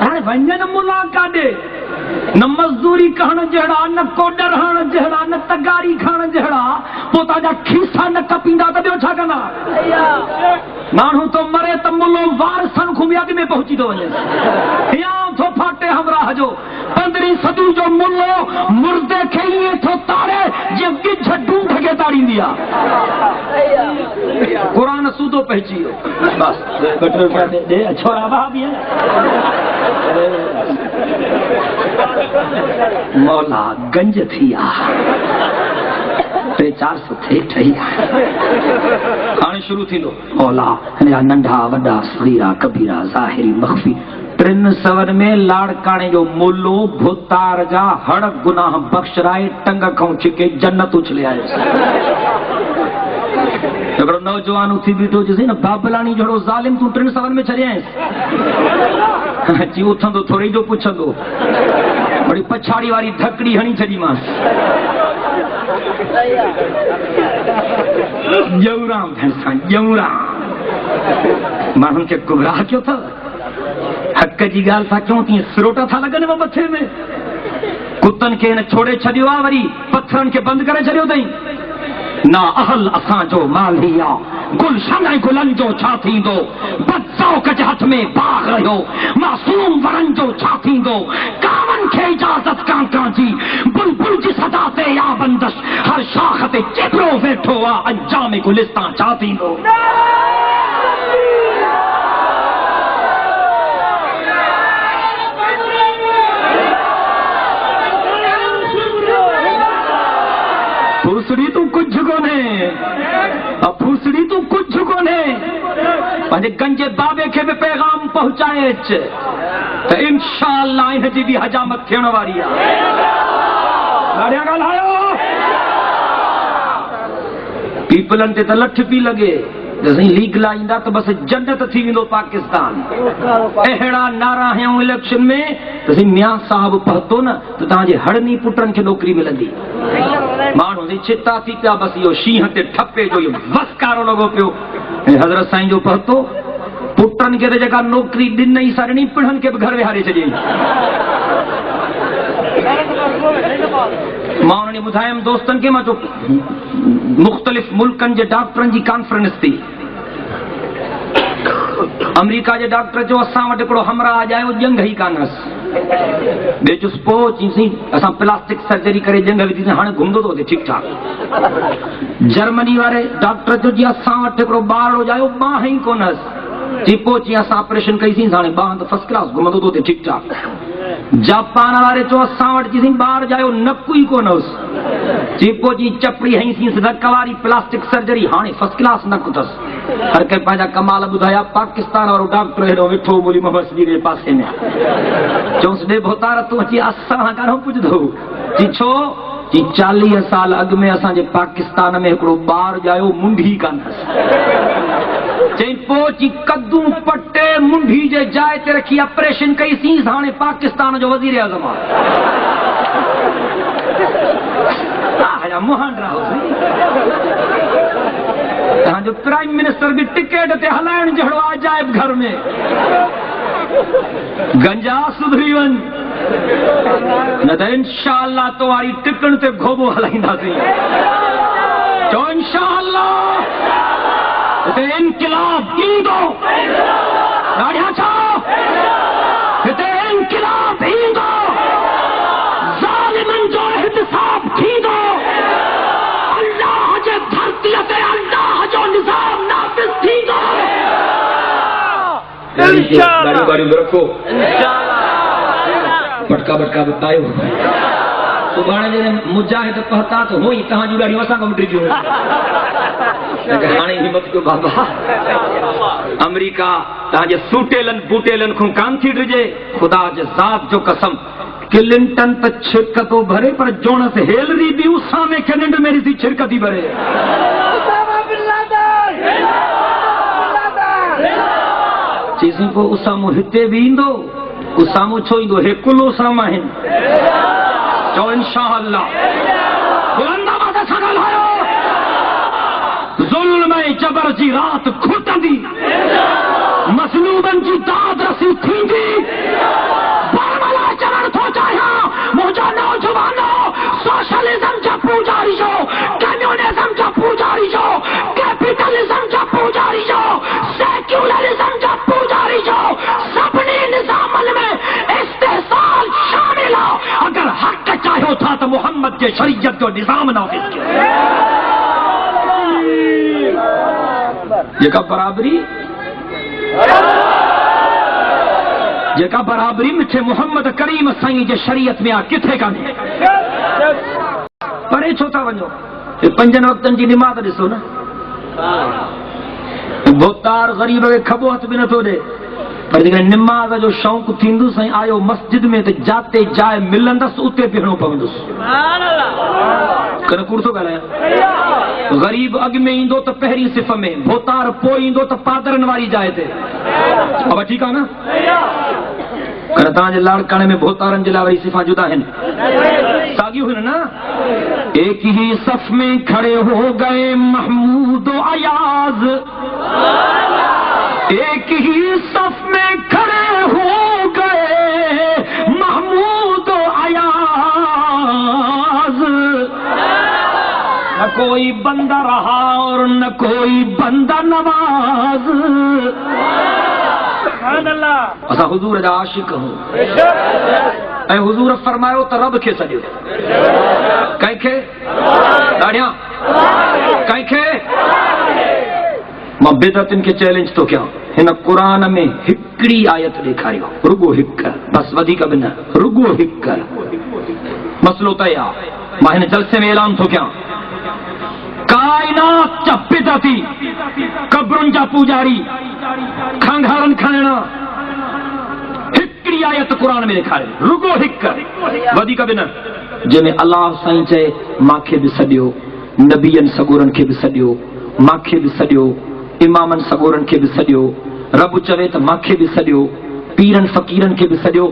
हाणे वञनि मुला काॾे? न मज़दूरी करण जहिड़ा, न कोडर हणण जहिड़ा, न तगारी खणण जहिड़ा, पोइ तव्हांजा खीसा न कपींदा त ॿियो छा कंदा? माण्हू तो मरे त मुलो वारसन खुमी अॻ में पहुची थो वञे। या थो फाटे हमराह जो 15वीं सदी जो मुलो मुर्दे खे ईअं थो ताड़े जीअं गिझ ढूंढ खे ताड़ींदी आहे। क़ुरान सूदो पइजी वियो। बस छोरा भाभी मौला गंज थी आहे, 300-400 थे ठही आहे। हाणे शुरू थींदो मौला नंढा वॾा सगीरा कबीरा ज़ाहिरी मख़फ़ी 3 सवन में लाड़काणे जो मुलो भुतार जा हड़ गुनाह बख़्शराए टंग खां छिके जन्नत उछले आयो। हिकिड़ो नौजवान उथी बीठो चयसि न बाबलाणी जहिड़ो ज़ालिम तूं 3 सवन में छॾे आएसि। जी उथंदो थोरी जो पुछंदो, वरी पछाड़ी वारी धकड़ी हणी छॾीमांसि। ॼऊराम भेण सां ॼऊराम माण्हुनि खे गुमराह कयो अथव। हक़ जी ॻाल्हि था कयूं तीअं सिरोटा था लॻनि मथे में। कुतनि खे हिन छोड़े छॾियो आहे, वरी पथरनि खे बंदि करे छॾियो अथई। ना अहल असांजो माल ही आ, गुलशन ऐं गुलनि जो छा थींदो? बदज़ौक़ जे हथ में बाग़ रहियो, मासूम वरनि जो छा थींदो? कावन खे इजाज़त कांका जी, बुलबुल जी सदा ते या बंदश, हर शाख ते चिबरो वेठो आ, अंजाम गुलिस्तां छा थींदो? फूसड़ी तू कुछ कोने, फूसड़ी तू कुछ कोने। पंहिंजे गंजे बाबे खे बि पैगाम पहुचाए त इंशाअल्लाह इन जी बि हजामत थियण वारी आहे। ॾाढिया ॻाल्हायो। पीपलनि ते त लठ पई लॻे, जॾहिं लीग लाईंदा त बसि जन्नत थी वेंदो पाकिस्तान। अहिड़ा नारा हयूं इलेक्शन में त मियां साहब पहुतो न त तव्हांजे हड़नी पुटनि खे नौकरी मिलंदी। माण्हू जी चिता थी पिया, बसि इहो शींहं ते ठपे जो इहो वसकारो लॻो पियो। ऐं हज़रत साईं जो पहुतो पुटनि खे त जेका नौकरी ॾिनई सरणी पिणनि खे बि घर विहारे छॾियईं। मां उन्हनि ॿुधायमि दोस्तनि खे, मां चयो मुख़्तलिफ़ मुल्कनि जे डॉक्टरनि जी कॉन्फ्रेंस थी। अमेरिका जे डॉक्टर जो असां वटि हिकिड़ो हमराह आयो, जंग ई कानसि। ॿिए चुसि पोइ चईसीं असां प्लास्टिक सर्जरी करे जंग विधीसीं, हाणे घुमंदो थो थिए ठीकु ठाक। जर्मनी वारे डॉक्टर जो जी असां वटि हिकिड़ो ॿारड़ो आयो, ॿांह ई कोनसि। जी पोइ चई असां ऑपरेशन कईसीं, हाणे ॿांह त फर्स्ट क्लास घुमंदो थो थिए ठीकु ठाक। जापान वारे चयो असां वटि चईसीं ॿार जायो नकु ई कोन हुअसि। जी पोइ जी चपड़ी हईसीं धक वारी प्लास्टिक सर्जरी, हाणे फर्स्ट क्लास नकु अथसि। हर कंहिं पंहिंजा कमाल ॿुधाया। पाकिस्तान वारो डॉक्टर हेॾो वेठो ॿोली मोहम्मद जी जे पासे में चयोसि ॾे भोतार तूं अची असां कान पुछंदो। जी छो? जी 40 साल अॻु में असांजे पाकिस्तान में हिकिड़ो ॿार ॼायो, मुंडी कानसि। चई पोइ जी कद्दू पटे मुंडी जे जाइ ते रखी ऑपरेशन कईसीं, हाणे पाकिस्तान जो वज़ीर आज़म आहे। आया मुहान रहो जो प्राइम मिनिस्टर भी टिकट ते हलाइण जहिड़ो अजाइब घर में गंजा सुधरी वन न त इंशाअल्लाह तुम्हारी टिकण ते घोबो हलाईंदासीं तो इंशाअल्लाह हिते इनकलाब ईंदो ॾाढा छा हिते इनकलाब ईंदो ज़ालिमनि जो एहतिसाब थींदो अल्लाह जे धरतीअ ते अल्लाह जो निज़ाम नाफ़िज़ थींदो इंशाअल्लाह गाड़ी रखो बटका बटका बतायो सुभाणे जे मुजाहिद पहता तो होई तहां जी गाड़ी असां कम ड्रिजो हाणे हिम्मत को बाबा अमेरिका तहां जे सूटेलन बूटेलन को कान थी ड्रिजे खुदा जे ज़ात जो कसम क्लिंटन त छिरक तो भरे पर जोनस हेलरी भी उसा में कैनेडा मेरी सी छिरक थी भरे चीज़ों को उसामो हिते भी इंदो उसामो छो इंदो हेकुलो सामा हिन जो इंशाअल्लाह बुलंदा बादा सगल आयो जुल्म जबर जी रात खुटंदी मसलूबन जी दाद रसी थींदी बारमला चरण थो चाहिया मुझा नौजवानो सोशलिज्म जा पूजारी जो कम्युनिज्म जा पूजारी जो कैपिटलिज्म जा पूजारी जो सेक्युलरिज्म जा पूजारी जो सभनी निजामन में इस्तेसाल शामिल हो अगर हक चाहो था तो मोहम्मद के शरीयत जो निजाम नाफिज किया जेका बराबरी मिठे मोहम्मद करीम साईं जे शरीयत में आ किथे कान्हे परे छो था वञो पंजनि वक़्तनि जी निमाज़ ॾिसो न बोतार ग़रीब खे खॿो हथ बि नथो ॾे पर जेकॾहिं निमाज़ जो शौक़ु थींदो साईं आयो मस्जिद में त जाते जाइ मिलंदसि उते बीहणो पवंदुसि कन कूड़ थो ॻाल्हायां ग़रीब अॻ में ईंदो त पहिरीं सिफ़ में बोतार पोइ ईंदो त पादरनि वारी जाइ ते अब ठीकु आहे न कर तव्हांजे लाड़काणे में बोतारनि जे लाइ वरी सिफ़ा जुदा आहिनि साॻियूं आहिनि न एक ही सफ़ में खड़े हो गए महमूद अयाज एक ही सफ़ में खड़े हो गए महमूद अयाज न कोई बंदा रहा और न कोई बंदा नवाज असां हुजूर जा आशिक हूं ऐं हुजूर फरमायो त रब खे सॼो कंहिंखे ॾाढिया कंहिंखे मां बिदअतनि खे चैलेंज थो कयां हिन क़ुरान में हिकिड़ी आयत ॾेखारियो रुगो हिकु बस वधीक बि न रुगो हिकु मसलो तय आहे मां हिन जलसे में ऐलान थो कयां कायनात जा बिदअती कब्रुनि जा पूजारी खंघारनि खाइणा हिकिड़ी आयत क़ुरान में ॾेखारे रुगो हिकु वधीक बि न जंहिंमें अलाह साईं चए मांखे बि सॼियो नबियनि सगोरनि खे बि सॼियो मांखे बि सॼियो इमामनि सगोरनि खे बि सॼियो रब चवे त मांखे बि सॼियो पीरनि फ़कीरनि खे बि सॼियो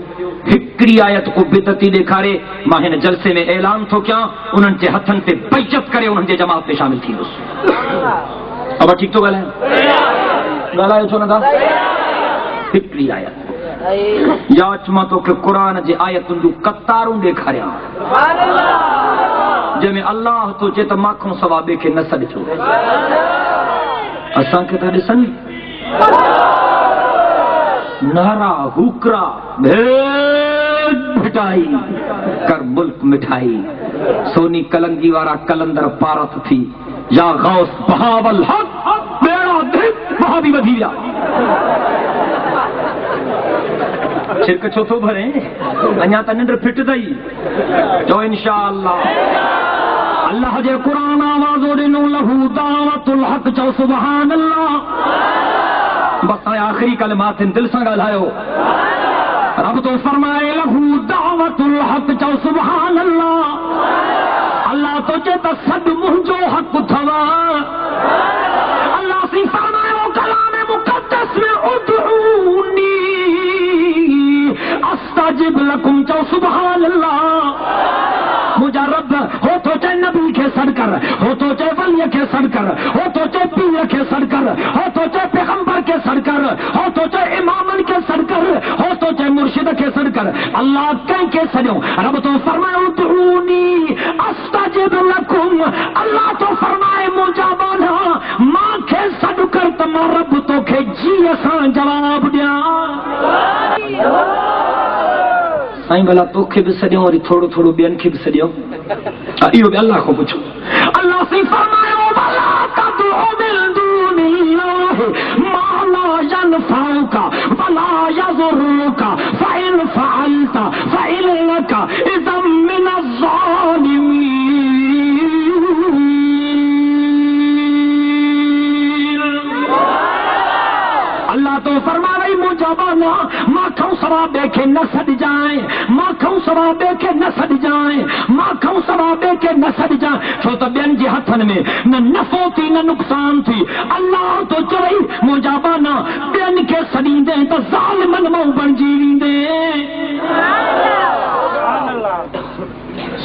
हिकिड़ी आयत को बिदअती ॾेखारे मां हिन जलसे में ऐलान थो कयां उन्हनि जे हथनि ते बेइज्जत करे उन्हनि जे जमात में शामिल थींदुसि अब ठीकु थो ॻाल्हायो छो नथा हिकिड़ी आयत याच मां तोखे क़ुरान जे आयतुनि जूं कतारूं ॾेखारियां जंहिंमें अल्लाह थो चए त माखो सवा ॿिए खे न सॾिजो असांखे त ॾिसनि नारा हुकरा भिटाई कर मुल्क मिठाई सोनी कलंगी वारा कलंदर पारत थी या गौस बहावल हक बेड़ा धिक वहां भी वधी विया छिरक छो थो भरे अञा त निंड फिटदई जो इंशाअल्लाह अल्लाह जे क़ुरान आवाज़ो ॾिनो लहू दावतुल हक चओ सुभान अल्लाह बस आखिरी कलमात दिल सां ॻाल्हायो रब तो फरमाए लहू दावतुल हक चओ सुभान अल्लाह अल्लाह तो चए त सॾु मुंहिंजो हक़ अथव अल्लाह सी फरमायो कलाम मुक़द्दस में उदऊनी अस्तजिब लकुम चओ सुभान अल्लाह मुंहिंजा रब हो तो चए नबी खे کے سرکر ہو تو چے پیر کے سرکر ہو تو چے پیغمبر کے سرکر ہو تو چے امامن کے سرکر ہو تو چے مرشد کے سرکر اللہ کہیں کے سجو رب تو فرمائے ادعونی استجب لکم اللہ تو فرمائے مجابانا ماں کے سڈ کر تما رب تو کے جی اسان جواب دیا سائیں بھلا تو کے بھی سجو اور تھوڑو تھوڑو بیان کے بھی سجو ایو بھی اللہ کو پوچھو اللہ سے فرمائے ولا تدعو من دون اللہ ما لا ينفعك ولا يضرك فإن فعلت فإنك إذا من الظالمين اللہ تو فرما رہی مجابانا ماں کھوں ثواب دے کے نہ سڑ جائیں ماں کھوں ثواب دے کے نہ سڑ جائیں ماں کھوں ثواب دے کے نہ سڑ جائیں چھو تو بین جی ہتھن میں نہ نفع تھی نہ نقصان تھی اللہ تو چوئی مجابانا بین کے سڑیں دیں تو ظالمن مو بن جیویں دیں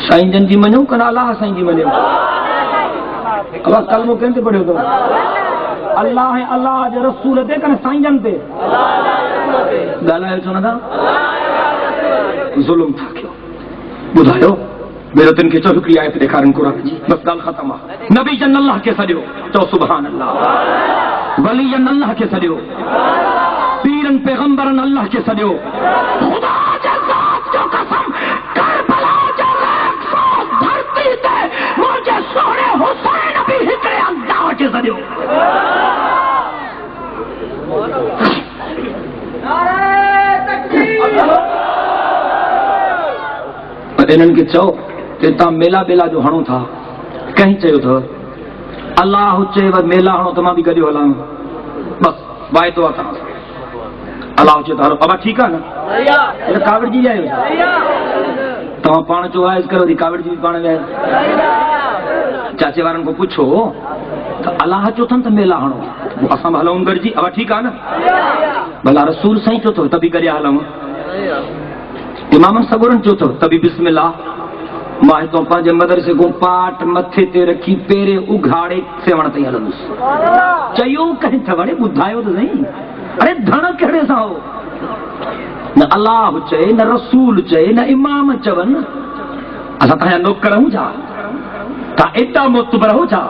سائیں جن جی منو کنا اللہ سائیں جی منو اب کلمہ کہتے پڑھو تو اللہ ہے اللہ جو رسول دے کن سائیں جن تے گالا ہے چونا تھا ظلم تھا کیوں بدھائیو میرے دن کے چوکری آئے پہ کارن قرآن جی بس گال ختم نبی جن اللہ کے سڑیو تو سبحان اللہ ولی جن اللہ کے سڑیو پیرن پیغمبرن اللہ کے سڑیو خدا جزاد جو قسم کربلا جلک سو دھرتی تے مجھے سوڑے حسین ابھی ہکڑے اللہ کے سڑیو انہن کے چو تا میلا بیلا جو ہنو تھا کہیں چاہیو تھا اللہ چے و میلا ہنو تمہاں بھی گڑیو ہلاں بس وائے تو آتا اللہ چے تھا ابا ٹھیک ہے نا یہ کاوڑ جی جائے تمہاں پان چو آئے اس کرو دی کاوڑ جی بھی پان جائے چاچے وارن کو پوچھو تو اللہ چو تھن تو میلا ہنو اسام ہلاؤں گر جی ابا ٹھیک ہے نا بھلا رسول سائیں چو تو تبھی گڑیا ہلاؤں امام سگورن چو تو تبھی بسم اللہ ماہ تو پانچ مدرسے کو پاٹ متھے تے رکھی پیرے اگھاڑے سیوڑ تے ہلندس چایو کہیں تھوڑے بدھایو تو نہیں ارے دھڑ کہڑے سا ہو نہ اللہ چاہے نہ رسول چاہے نہ امام چون اسا تھا نوکر ہوں جا تا ایڈا معتبر ہو جا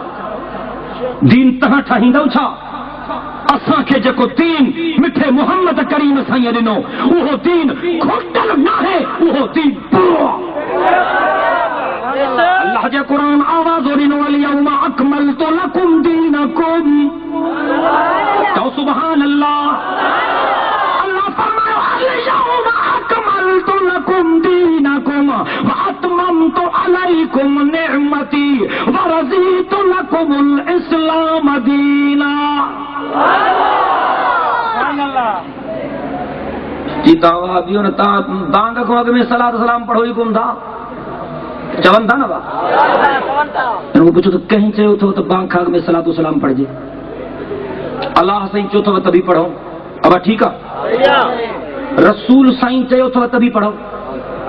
دین تہاں ٹھاہیندو چھا اساں کے جکو دین مٹھے محمد کریم سائیں ڈنو وہ دین کھوٹل نہ ہے وہ دین پورا اللہ جے قرآن آواز ڈنو الیوم اکملت لکم دینکم تو سبحان اللہ اللہ فرمایا الیوم اکملت لکم دینکم واتممت علیکم نعمتی ورضیت لکم الاسلام دینا جیتا وہابیوں نے تانگ کو اگر میں صلاۃ السلام پڑھو ہی کم تھا چون تھا نا با ان کو پوچھو تو کہیں چاہو تو بانگ کھاگ میں صلاۃ السلام پڑھ جی اللہ سائیں چو تو تبھی پڑھو ابا ٹھیک ہے رسول سائیں چاہو تو تبھی پڑھو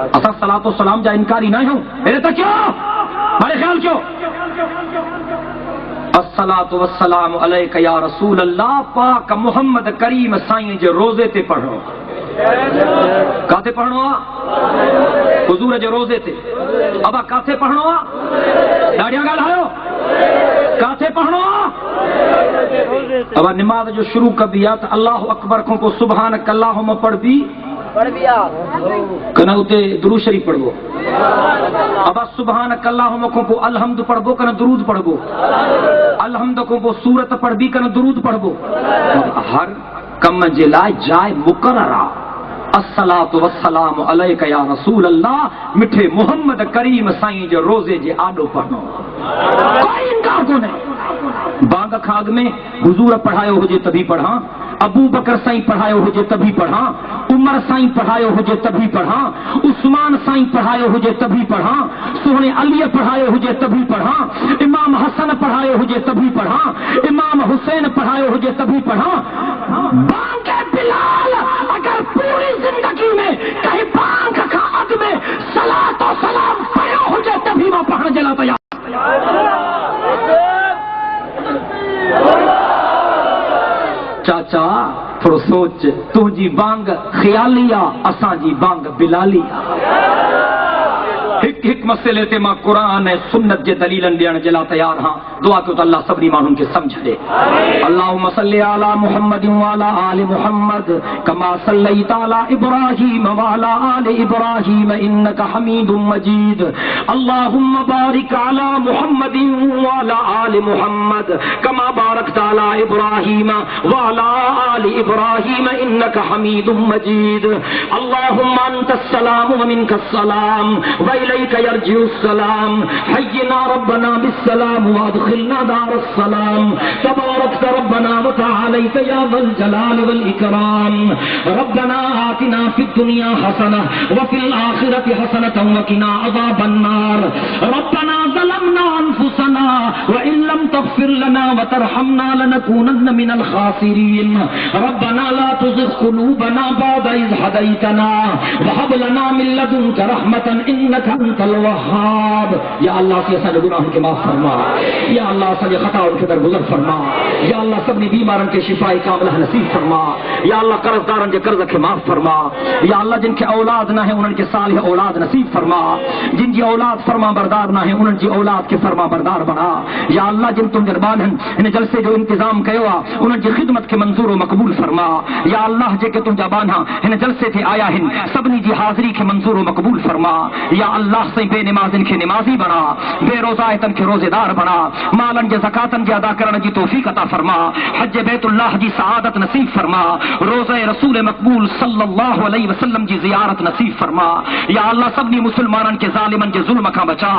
اسا صلاۃ السلام جا انکاری نہ ہوں میرے تک کیوں بڑے خیال کیوں الصلاۃ والسلام علیک یا رسول اللہ پاک محمد کریم سائیں جو روزے تے پڑھو کاتے پڑھنو حضور جو روزے تے ابا کاتے پڑھنو ڈاڑیاں گال آئو کاتے پڑھنو ابا نماز جو شروع کر دیا تو اللہ اکبر کو سبحانک اللہم پڑھ بھی کنا اتے درود شریف پڑھو ابا سبحانک اللہم کو الحمد پڑھو کنا درود پڑھو الحمد کو سورت پڑھ بھی کنا درود پڑھو ہر کم جلائے جائے مقررہ الصلاۃ والسلام علیک یا رسول اللہ مٹھے محمد کریم سائیں جو روزے جے آڈو پڑھو کوئی انکار کو نہیں بانگ کھاگ میں حضور پڑھائے ہو جے تبھی پڑھا ابو بکر سائیں پڑھائے ہو جے تبھی پڑھا عمر سائیں پڑھائے ہو جے تبھی پڑھا عثمان سائیں پڑھائے ہو جے تبھی پڑھا سونے علی پڑھائے ہو جے تبھی پڑھا امام حسن پڑھائے ہو جے تبھی پڑھا امام حسین پڑھائے ہو جے تبھی پڑھا بانگ بلال اگر پوری زندگی میں کہیں بانگ کا حد میں صلاۃ و سلام پڑھا ہو جائے تبھی وہ پڑھنے جلا تیار چاچا تھوڑا سوچ، تجھی بانگ خیالیا اساں جی بانگ بلالیا. ایک مسئلے تے ماں قرآن سنت جے دلیلن ڈیڑھ جلا تیار ہاں. دعا کیوں تو اللہ سبنی مانوں کے سمجھ دے. اللہم صلی علی محمد وعلی آل محمد کما صلیت علی ابراہیم وعلی آل ابراہیم انک حمید مجید. اللہم بارک علی محمد وعلی آل محمد کما بارکت علی ابراہیم وعلی آل ابراہیم انک حمید مجید. اللہم انت السلام ومنک السلام وإليك يرجع السلام. حينا ربنا بالسلام وادخلنا دار السلام. تباركت ربنا وتعاليت يا ذا الجلال والإكرام. ربنا آتنا في الدنيا حسنة وفي الآخرة حسنة وقنا عذاب النار. ربنا ظلمنا أنفسنا وإن لم تغفر لنا وترحمنا لنكونن من الخاسرين. ربنا لا تزغ قلوبنا بعد إذ هديتنا وهب لنا من لدنك رحمة إنك انت الوهاب. یا اللہ سے سارے گناہوں کے معاف فرما. یا اللہ سارے خطاؤں کے درگزر فرما. یا اللہ سب نے بیمارن کے شفاء کاملہ نصیب فرما. یا اللہ قرض دارن کے قرض کے معاف فرما. یا اللہ جن کے اولاد نہ ہیں انہن کے صالح اولاد نصیب فرما. جن کی اولاد فرما بردار نہ ہیں انہن کی اولاد کے فرما بردار بنا. یا اللہ جن تم دربان ہیں ان جلسے جو انتظام کیا انہن کی خدمت کے منظور و مقبول فرما. یا اللہ جے کہ تم جبان ہاں ان جلسے تھے آیا ہیں سبنی جی حاضری کے منظور و مقبول فرما. یا اللہ سے بے نمازن کے نمازی بنا، بے روزائتن کے روزے دار بنا، مالن کے زکاتن کے ادا کرنے کی توفیق عطا فرما. حج بیت اللہ جی سعادت نصیب فرما. روزہ رسول مقبول صلی اللہ علیہ وسلم جی زیارت نصیب فرما. یا اللہ سبنی مسلمانن کے ظالمن کے ظلم کا بچا،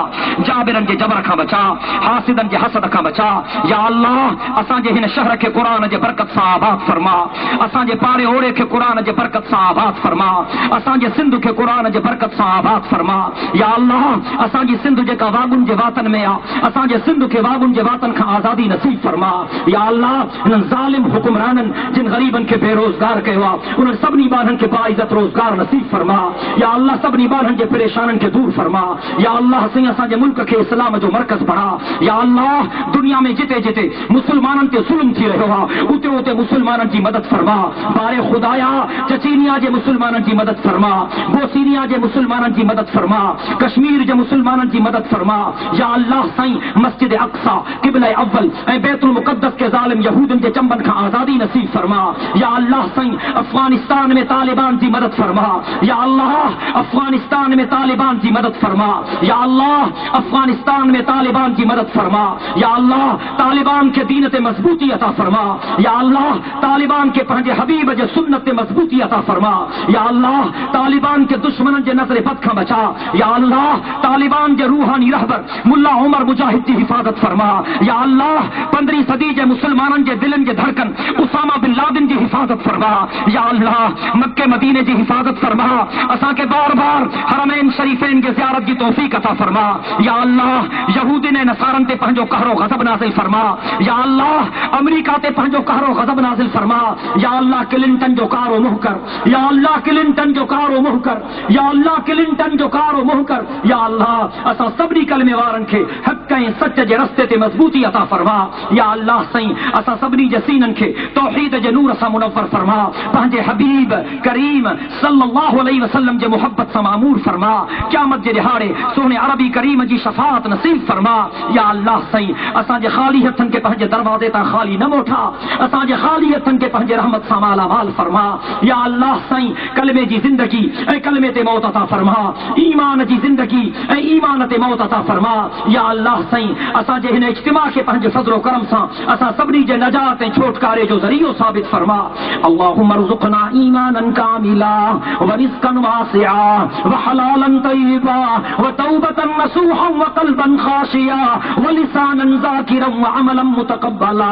جابرن کے جبر کا بچا، حاسدن کے حسد کا بچا. یا اللہ اساں جے ہن شہر کے قرآن جے برکت سے آباد فرما. اساں جے پارے اوڑے کے قرآن جے برکت سے آباد فرما. اساں جے سندھ کے قرآن جے برکت سے آباد فرما. یا اللہ اساں جی سندھ جے کا واگن جے وطن میں اساں جے سندھ کے واگن جے وطن کا آزادی نصیب فرما. یا اللہ ان ظالم حکمرانن جن غریبن کے بے روزگار کہوا انہن سبنی بانن کے باعزت روزگار نصیب فرما. یا اللہ سبنی بانن کے پریشانن کے دور فرما. یا اللہ سے اساں جے ملک کے اسلام جو مرکز بنا. یا اللہ دنیا میں جتے جتے مسلمانن تے ظلم تھی رہوا اتے اتے مسلمانن کی مدد فرما. بارے خدایا چچینیا جے مسلمانن کی مدد فرما. بوسینیا جے مسلمانن کی مدد فرما. کشمیر جے مسلمانن کی مدد فرما. یا اللہ سائیں مسجد اقصی قبلہ اول اے بیت المقدس کے ظالم یہودن کے چمبن کا آزادی نصیب فرما. یا اللہ سائیں افغانستان میں طالبان کی مدد فرما. یا اللہ افغانستان میں طالبان کی مدد فرما. یا اللہ افغانستان میں طالبان کی مدد فرما. یا اللہ طالبان کے دین تے مضبوطی عطا فرما. یا اللہ طالبان کے پنجے حبیب جے سنت تے مضبوطی عطا فرما. یا اللہ طالبان کے دشمنن جے نظر بد کا بچا. یا اللہ طالبان کے روحانی رہبر ملا عمر مجاہد کی حفاظت فرما. یا اللہ 15ویں صدی کے مسلمانن کے دلن کے دھڑکن اسامہ بن لادن کی حفاظت فرما. یا اللہ مکے مدینے کی حفاظت فرما. اساں کے بار بار حرمین شریفین کے زیارت کی توفیق عطا فرما. یا اللہ یہودی نے نصارن تے پنجو قہر و غضب نازل فرما. یا اللہ امریکہ تے پنجو قہر و غضب نازل فرما. یا اللہ کلنٹن جو کار و محکر. یا اللہ کلنٹن جو کار و محکر. یا اللہ کلنٹن جو کار و محکر. یا اللہ اسا سبری کلمے وارن کے حق کہیں سچ جے رستے تے مضبوطی عطا فرما. یا اللہ سائیں اسا سبری جسینن کے توحید جے نور سا منور فرما. پنجے حبیب کریم صلی اللہ علیہ وسلم جے محبت سا معمور فرما. قیامت جے دہاڑے سونے عربی کریم جی شفاعت نصیب فرما. یا اللہ سائیں اسا جے خالی ہتھن کے پنجے دروازے تا خالی نہ موٹھا. اسا جے خالی ہتھن کے پنجے رحمت سا مالا مال فرما. یا اللہ سائیں کلمے جی زندگی اے کلمے تے موت عطا فرما. ایمان جی زندگی اے ایمان تے موت عطا فرما. یا اللہ سائیں اسا جے ہن اجتماع کے پنج فضل و کرم سا اسا سبنی جے نجات چھوٹکارے جو ذریعہ ثابت فرما. اللهم ارزقنا ایمانا کاملا ورزقا واسعا وحلالا طیبا وتوبة نصوحا وقلبا خاشعا ولسانا ذاکرا وعملا متقبلا.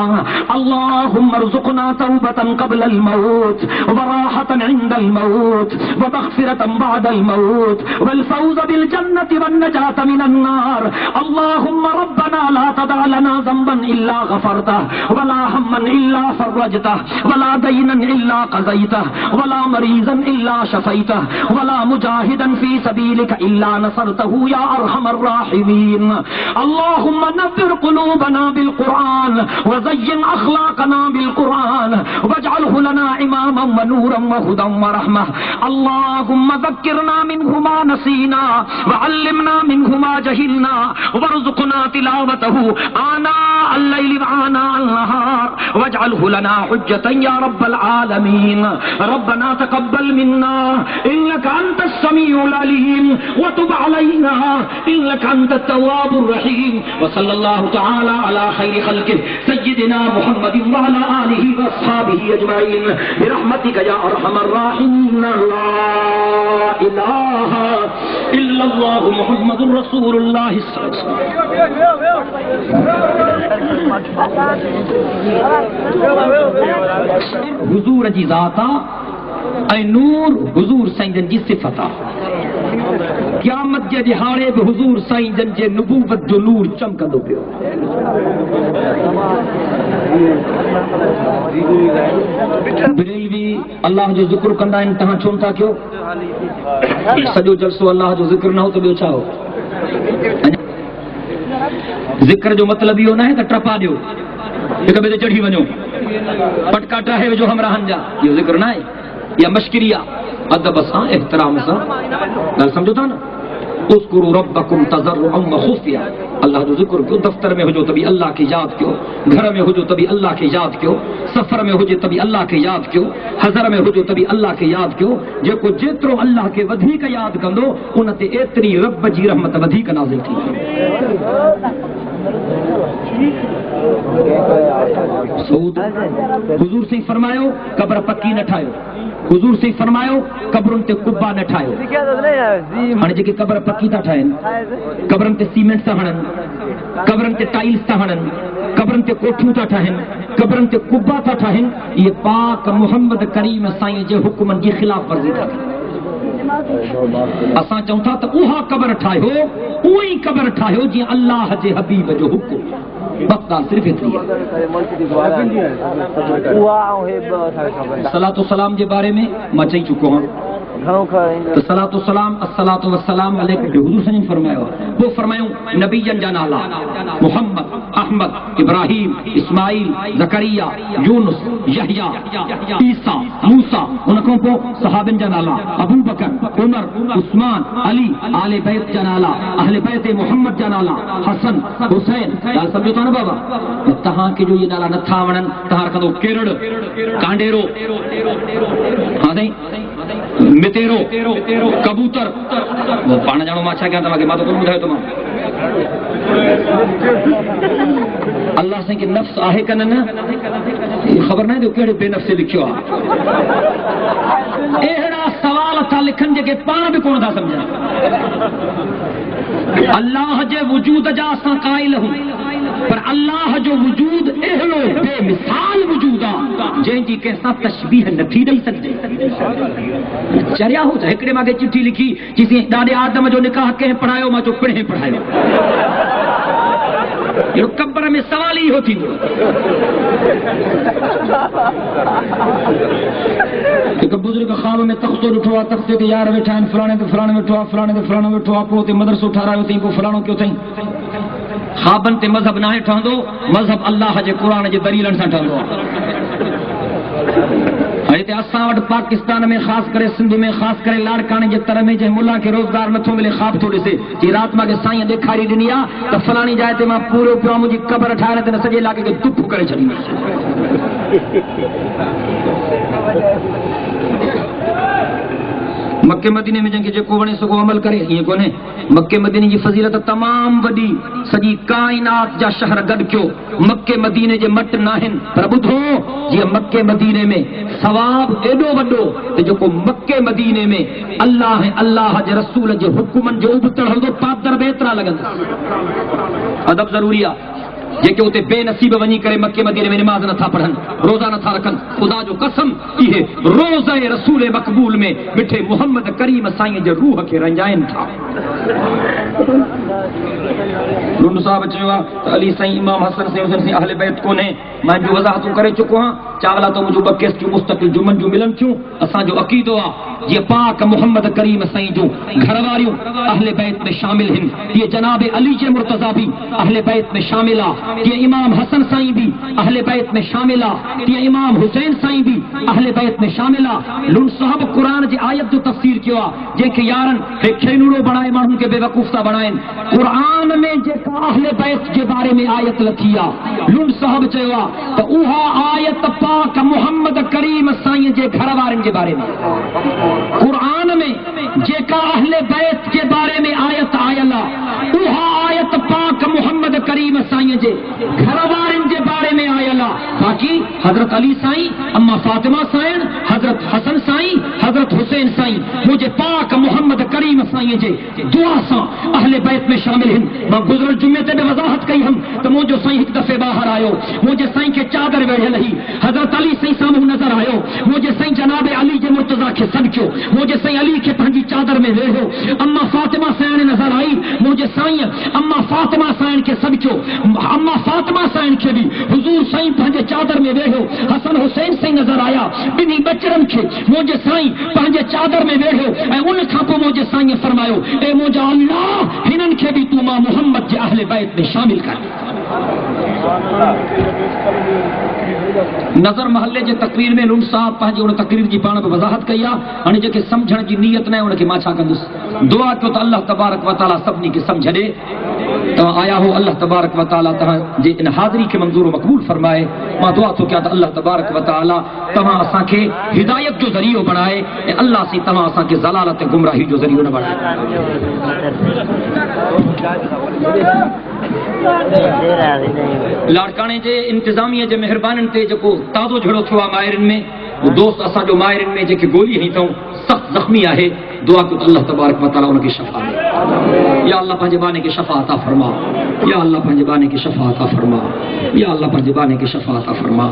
اللهم ارزقنا توبة قبل الموت وراحة عند الموت ومغفرة بعد الموت والفوز بالجنة والنجاة من النار. اللهم ربنا لا تدع لنا ذنبا الا غفرته ولا هما الا فرجته ولا دينا الا قضيته ولا مريضا الا شفيته ولا مجاهدا في سبيلك الا نصرته يا ارحم الراحمين. اللهم نذر قلوبنا بالقرآن وزين اخلاقنا بالقرآن واجعله لنا اماما ونورا وهدى ورحمة. اللهم ذكرنا منه ما نسينا وعلمنا منه ما جهلنا وارزقنا تلاوته آناء الليل وآناء النهار واجعله لنا حجة يا رب العالمين. ربنا تقبل منا إنك أنت السميع العليم وتب علينا إنك أنت التواب الرحيم. وصلى الله تعالى على خير خلقه سيدنا محمد وعلى آله وأصحابه أجمعين برحمتك يا أرحم الراحمين. لا إله إلا الله محمد رسول الله صلى الله عليه وسلم. حضور جی ذاتا اے نور حضور سائیں جن جی صفتا قیامت جے دہاڑے بھی حضور سائیں جن جے نبوت جو نور چمکندو پیو. بریلوی اللہ جو ذکر کندا ان تہاں چھون تھا کیوں سجو جلسو اللہ جو ذکر نہ ہو تو بیو چھاؤ. ذکر جو مطلب یہ ہونا ہے کہ ٹرپا دیو ایک بے چڑھی ونجو پٹکا ٹاہے جو ہم رہن جا یہ ذکر نہ ہے یا مشکریہ ادب سا احترام سا گل سمجھو تھا نا. اذکروا ربکم تضرعا وخفیا. اللہ جو ذکر کیوں دفتر میں ہو جو تبھی اللہ کی یاد کیوں, گھر میں ہو جو تبھی اللہ کی یاد کیوں, سفر میں ہو جو تبھی اللہ کی یاد کیوں, حضر میں ہو جو تبھی اللہ کی یاد کیوں. جیکو جیترو اللہ کے ودھیک یاد کندو ان تے ایتری رب جی رحمت ودھیک نازل تھی. سعود حضور سے فرمایو قبر پکی نہ ٹھایو. حضور سے فرمایو قبرن تے کبا نہ ٹھایو. ہن جے قبر پکی تا ٹھائن قبرن تے سیمنٹ تا ہنن قبرن تے ٹائلز تا ہنن قبرن تے کوٹھیوں تا ٹھائن قبرن تے کبا تا ٹھائن یہ پاک محمد کریم سائیں جے حکمن جی خلاف ورزی تھا. اساں چاہوں تھا تو اوہا قبر ٹھائیو اوہی قبر ٹھائیو جی اللہ جے حبیب جو حکم. بس صرف اتنی ہے. صلاۃ و سلام کے بارے میں میں چاہی چکو ہوں تو صلاۃ و سلام الصلاۃ والسلام علیکم جو حضور نے فرمایا وہ فرمایوں نبی جن نالا محمد احمد ابراہیم اسماعیل زکریا یونس یحییٰ عیسیٰ موسیٰ ان کو صحابن جن نالا ابو بکر عمر عثمان علی آل بیت جن نالا اہل بیت محمد جن نالا حسن حسین. سمجھو تو نا بابا تہاں کے جو یہ نالا نہ تھا ونن تہاں کدو کیرڑ کانڈیرو ہاں نہیں متیرو کبوتر وہ پانا جانو ماچھا کیا تھا ماں تو کون بجھائے تمہاں اللہ سے کہ نفس آہے کنن خبر نہیں دے کیڑے بے نفس سے لکھیو آ ایڑا سوال تھا لکھن جے کہ پانا بھی کون تھا سمجھا. اللہ جے وجود جا ساں قائل ہوں پر اللہ جو وجود اہلو بے مثال وجودا جن جی کیسا تشبیہ نہ تھی نہیں سکتے. چریا ہو جائے ہکڑے ماں کے چٹھی لکھی جسے ڈاڈے آدم جو نکاح کہیں پڑھایو ماں جو پڑھیں پڑھایو یہ قبر میں سوال ہی ہوتی دو. ایک بزرگ خواب میں تختو اٹھوا تختے کے یار بیٹھا فلانے تے فلانے بیٹھوا فلانے تے فلانے بیٹھوا کو تے مدرسہ اٹھا رہا ہوتی کو فلانوں کیوں تھیں. خوابن تے مذہب نہ ٹھہندو مذہب اللہ جے قرآن جے دلیلن سان ٹھہندو. تے اساں وٹ پاکستان میں خاص کرے سندھ میں خاص کرے لاڑکانے جے طرح میں جے ملا کے روزگار نتھو ملے خواب تھوڑے سے جی رات ما کے سائیں دکھاری دنیا تو فلانی جائے تے ماں پورے پیو مجھے قبر ٹھائے تے سجے علاقے کے دپ کرے چھڑی. مکے مدینے میں جنگ کو ونے سو عمل کرے یہ کونے مکے مدینے کی فضیلت تمام وڈی سجی کائنات جا شہر گڈ کیو مکے مدینے جے مٹ ناہن پر بدھو جی مکے مدینے میں ثواب ایڈو وڈو تے جو کو مکے مدینے میں اللہ جے رسول جے حکمن جو ابتڑ ہندو پادر بیترا لگن. ادب ضروری ہے जेके उते बेनसीब वञी करे मके मदीने में नमाज़ नथा पढ़नि, रोज़ा नथा रखनि, ख़ुदा जो कसम इहे रोज़े रसूल मक़बूल में मिठे मुहम्मद करीम साईं जे रूह खे रंजाइनि था। लुंड साहब चयो आहे त अली साईं इमाम हसन साईं हुसैन साईं अहले बैत कोन्हे। मां जो वज़ाहतूं करे चुको आहियां, चावला तो मुंहिंजूं ॿ केसटियूं मुस्तक़िल जुमन जूं मिलनि थियूं। असांजो अक़ीदो आहे जीअं पाक मुहम्मद करीम साईं जूं घर वारियूं अहले बैत में शामिल आहिनि, तीअं जनाब अली जे मुर्तज़ा भी अहले बैत में शामिल आहे, तीअं इमाम हसन साईं भी अहले बैत में शामिल आहे, तीअं इमाम हुसैन साईं भी अहले बैत में शामिल आहे। लुंड साहब क़ुरान जी आयत जो तफ़सीर कयो आहे, जंहिंखे यारनि हे खेनूड़ो बणाए माण्हुनि खे बेवकूफ़ था बणाइनि। क़ुरान में जेका अहले बैत जे बारे में आयत लथी आहे, लुंड साहब चयो आहे त उहा आयत पाक मुहम्मद करीम साईं जे घर वारनि जे बारे में। क़ुरान में जेका अहले बैत जे बारे में आयत आयल आहे, उहा आयत पाक मुहम्मद करीम साईं जे घर वारनि जे बारे में आयल आहे। बाक़ी हज़रत अली साईं, अम्मा फातिमा साईं, हज़रत हसन साईं, हज़रत हुसैन साईं मुझे पाक मुहम्मद करीम साईं जे दुआ सां अहले बैत में शामिल आहिनि। मां गुज़िरियल जुमे ते बि वज़ाहत कई हम त मुंहिंजो साईं हिकु दफ़े ॿाहिरि आयो, मुंहिंजे साईं खे चादर वेढ़ियल हुई, हज़रत अली साईं साम्हूं नज़र आयो, मुंहिंजे साईं जनाब अली जे मुर्तज़ा खे सॾु कयो, मुंहिंजे साईं अली खे पंहिंजी चादर में वेढ़ियो। अम्मा फातिमा साईं नज़र आई, मुंहिंजे साईं अम्मा फातिमा साईं खे सॾु कयो, अम्मा फातिमा साईं खे बि हुज़ूर साईं पंहिंजे चादर में वेढ़ियो। हसन हुसैन साईं नज़र आया, ॿिन्ही बचड़नि खे मुंहिंजे साईं पंहिंजे चादर में वेढ़ियो ऐं उन खां पोइ मुंहिंजे साईं फरमायो, ए मुंहिंजा अल्लाह, हिननि खे बि तूं मां मुहम्मद जे अहले बैत में शामिल कर। नज़र महल्ले जे तकरीर में लुंड साहब पंहिंजी उन तकरीर जी पाण बि वज़ाहत कई आहे। हाणे जेके सम्झण जी नीयत न आहे उनखे मां छा कंदुसि? दुआ कयो त अल्लाह तबारक व तआला सभिनी खे सम्झ ॾे। तव्हां आया हो, अल्लाह तबारक व तआला तव्हांजे इन हाज़िरी खे मंज़ूर मक़बूल फरमाए। मां दुआ थो कयां त अल्लाह तबारक व तआला तव्हां असांखे हिदायत जो ज़रियो बणाए ऐं अल्लाह साईं तव्हां असांखे ज़लालत ऐं गुमराही जो ज़रियो न बणाए। लाड़काणे जे इंतिज़ामिया जे महिरबानियुनि ते जेको ताज़ो झड़ो थियो आहे माहिरनि में, वो दोस्त असांजो माहिरनि में जेके गोली हई अथऊं सख़्तु ज़ख़्मी आहे। दुआ कयो त अल्लाह तबारक व तआला उनखे शफ़ा ॾे। या अल्लाह पंहिंजे बाने खे शफ़ा अता फरमा, या अल्लाह पंहिंजे बाने खे शफ़ा अता फरमा, या अल्लाह पंहिंजे बाने खे शफ़ा अता फरमा,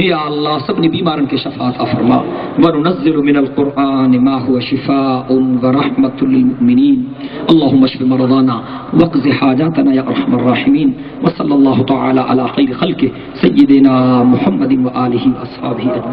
या अल्लाह सभिनी बीमारनि खे शफ़ा अता फरमा। वनुनज़्ज़िलु मिनल क़ुरआनि मा हुवा शिफ़ाउन व रहमतुल लिल मुमिनीन। अल्लाहुम्मा अश्फ़ि मरज़ाना वक़्ज़ि हाजातना या अरहमर राहिमीन। व सल्लल्लाहु तआला अला खैरि ख़ल्क़िहि सय्यिदिना मुहम्मदिन व आलिहि व अस्हाबिहि अजमईन।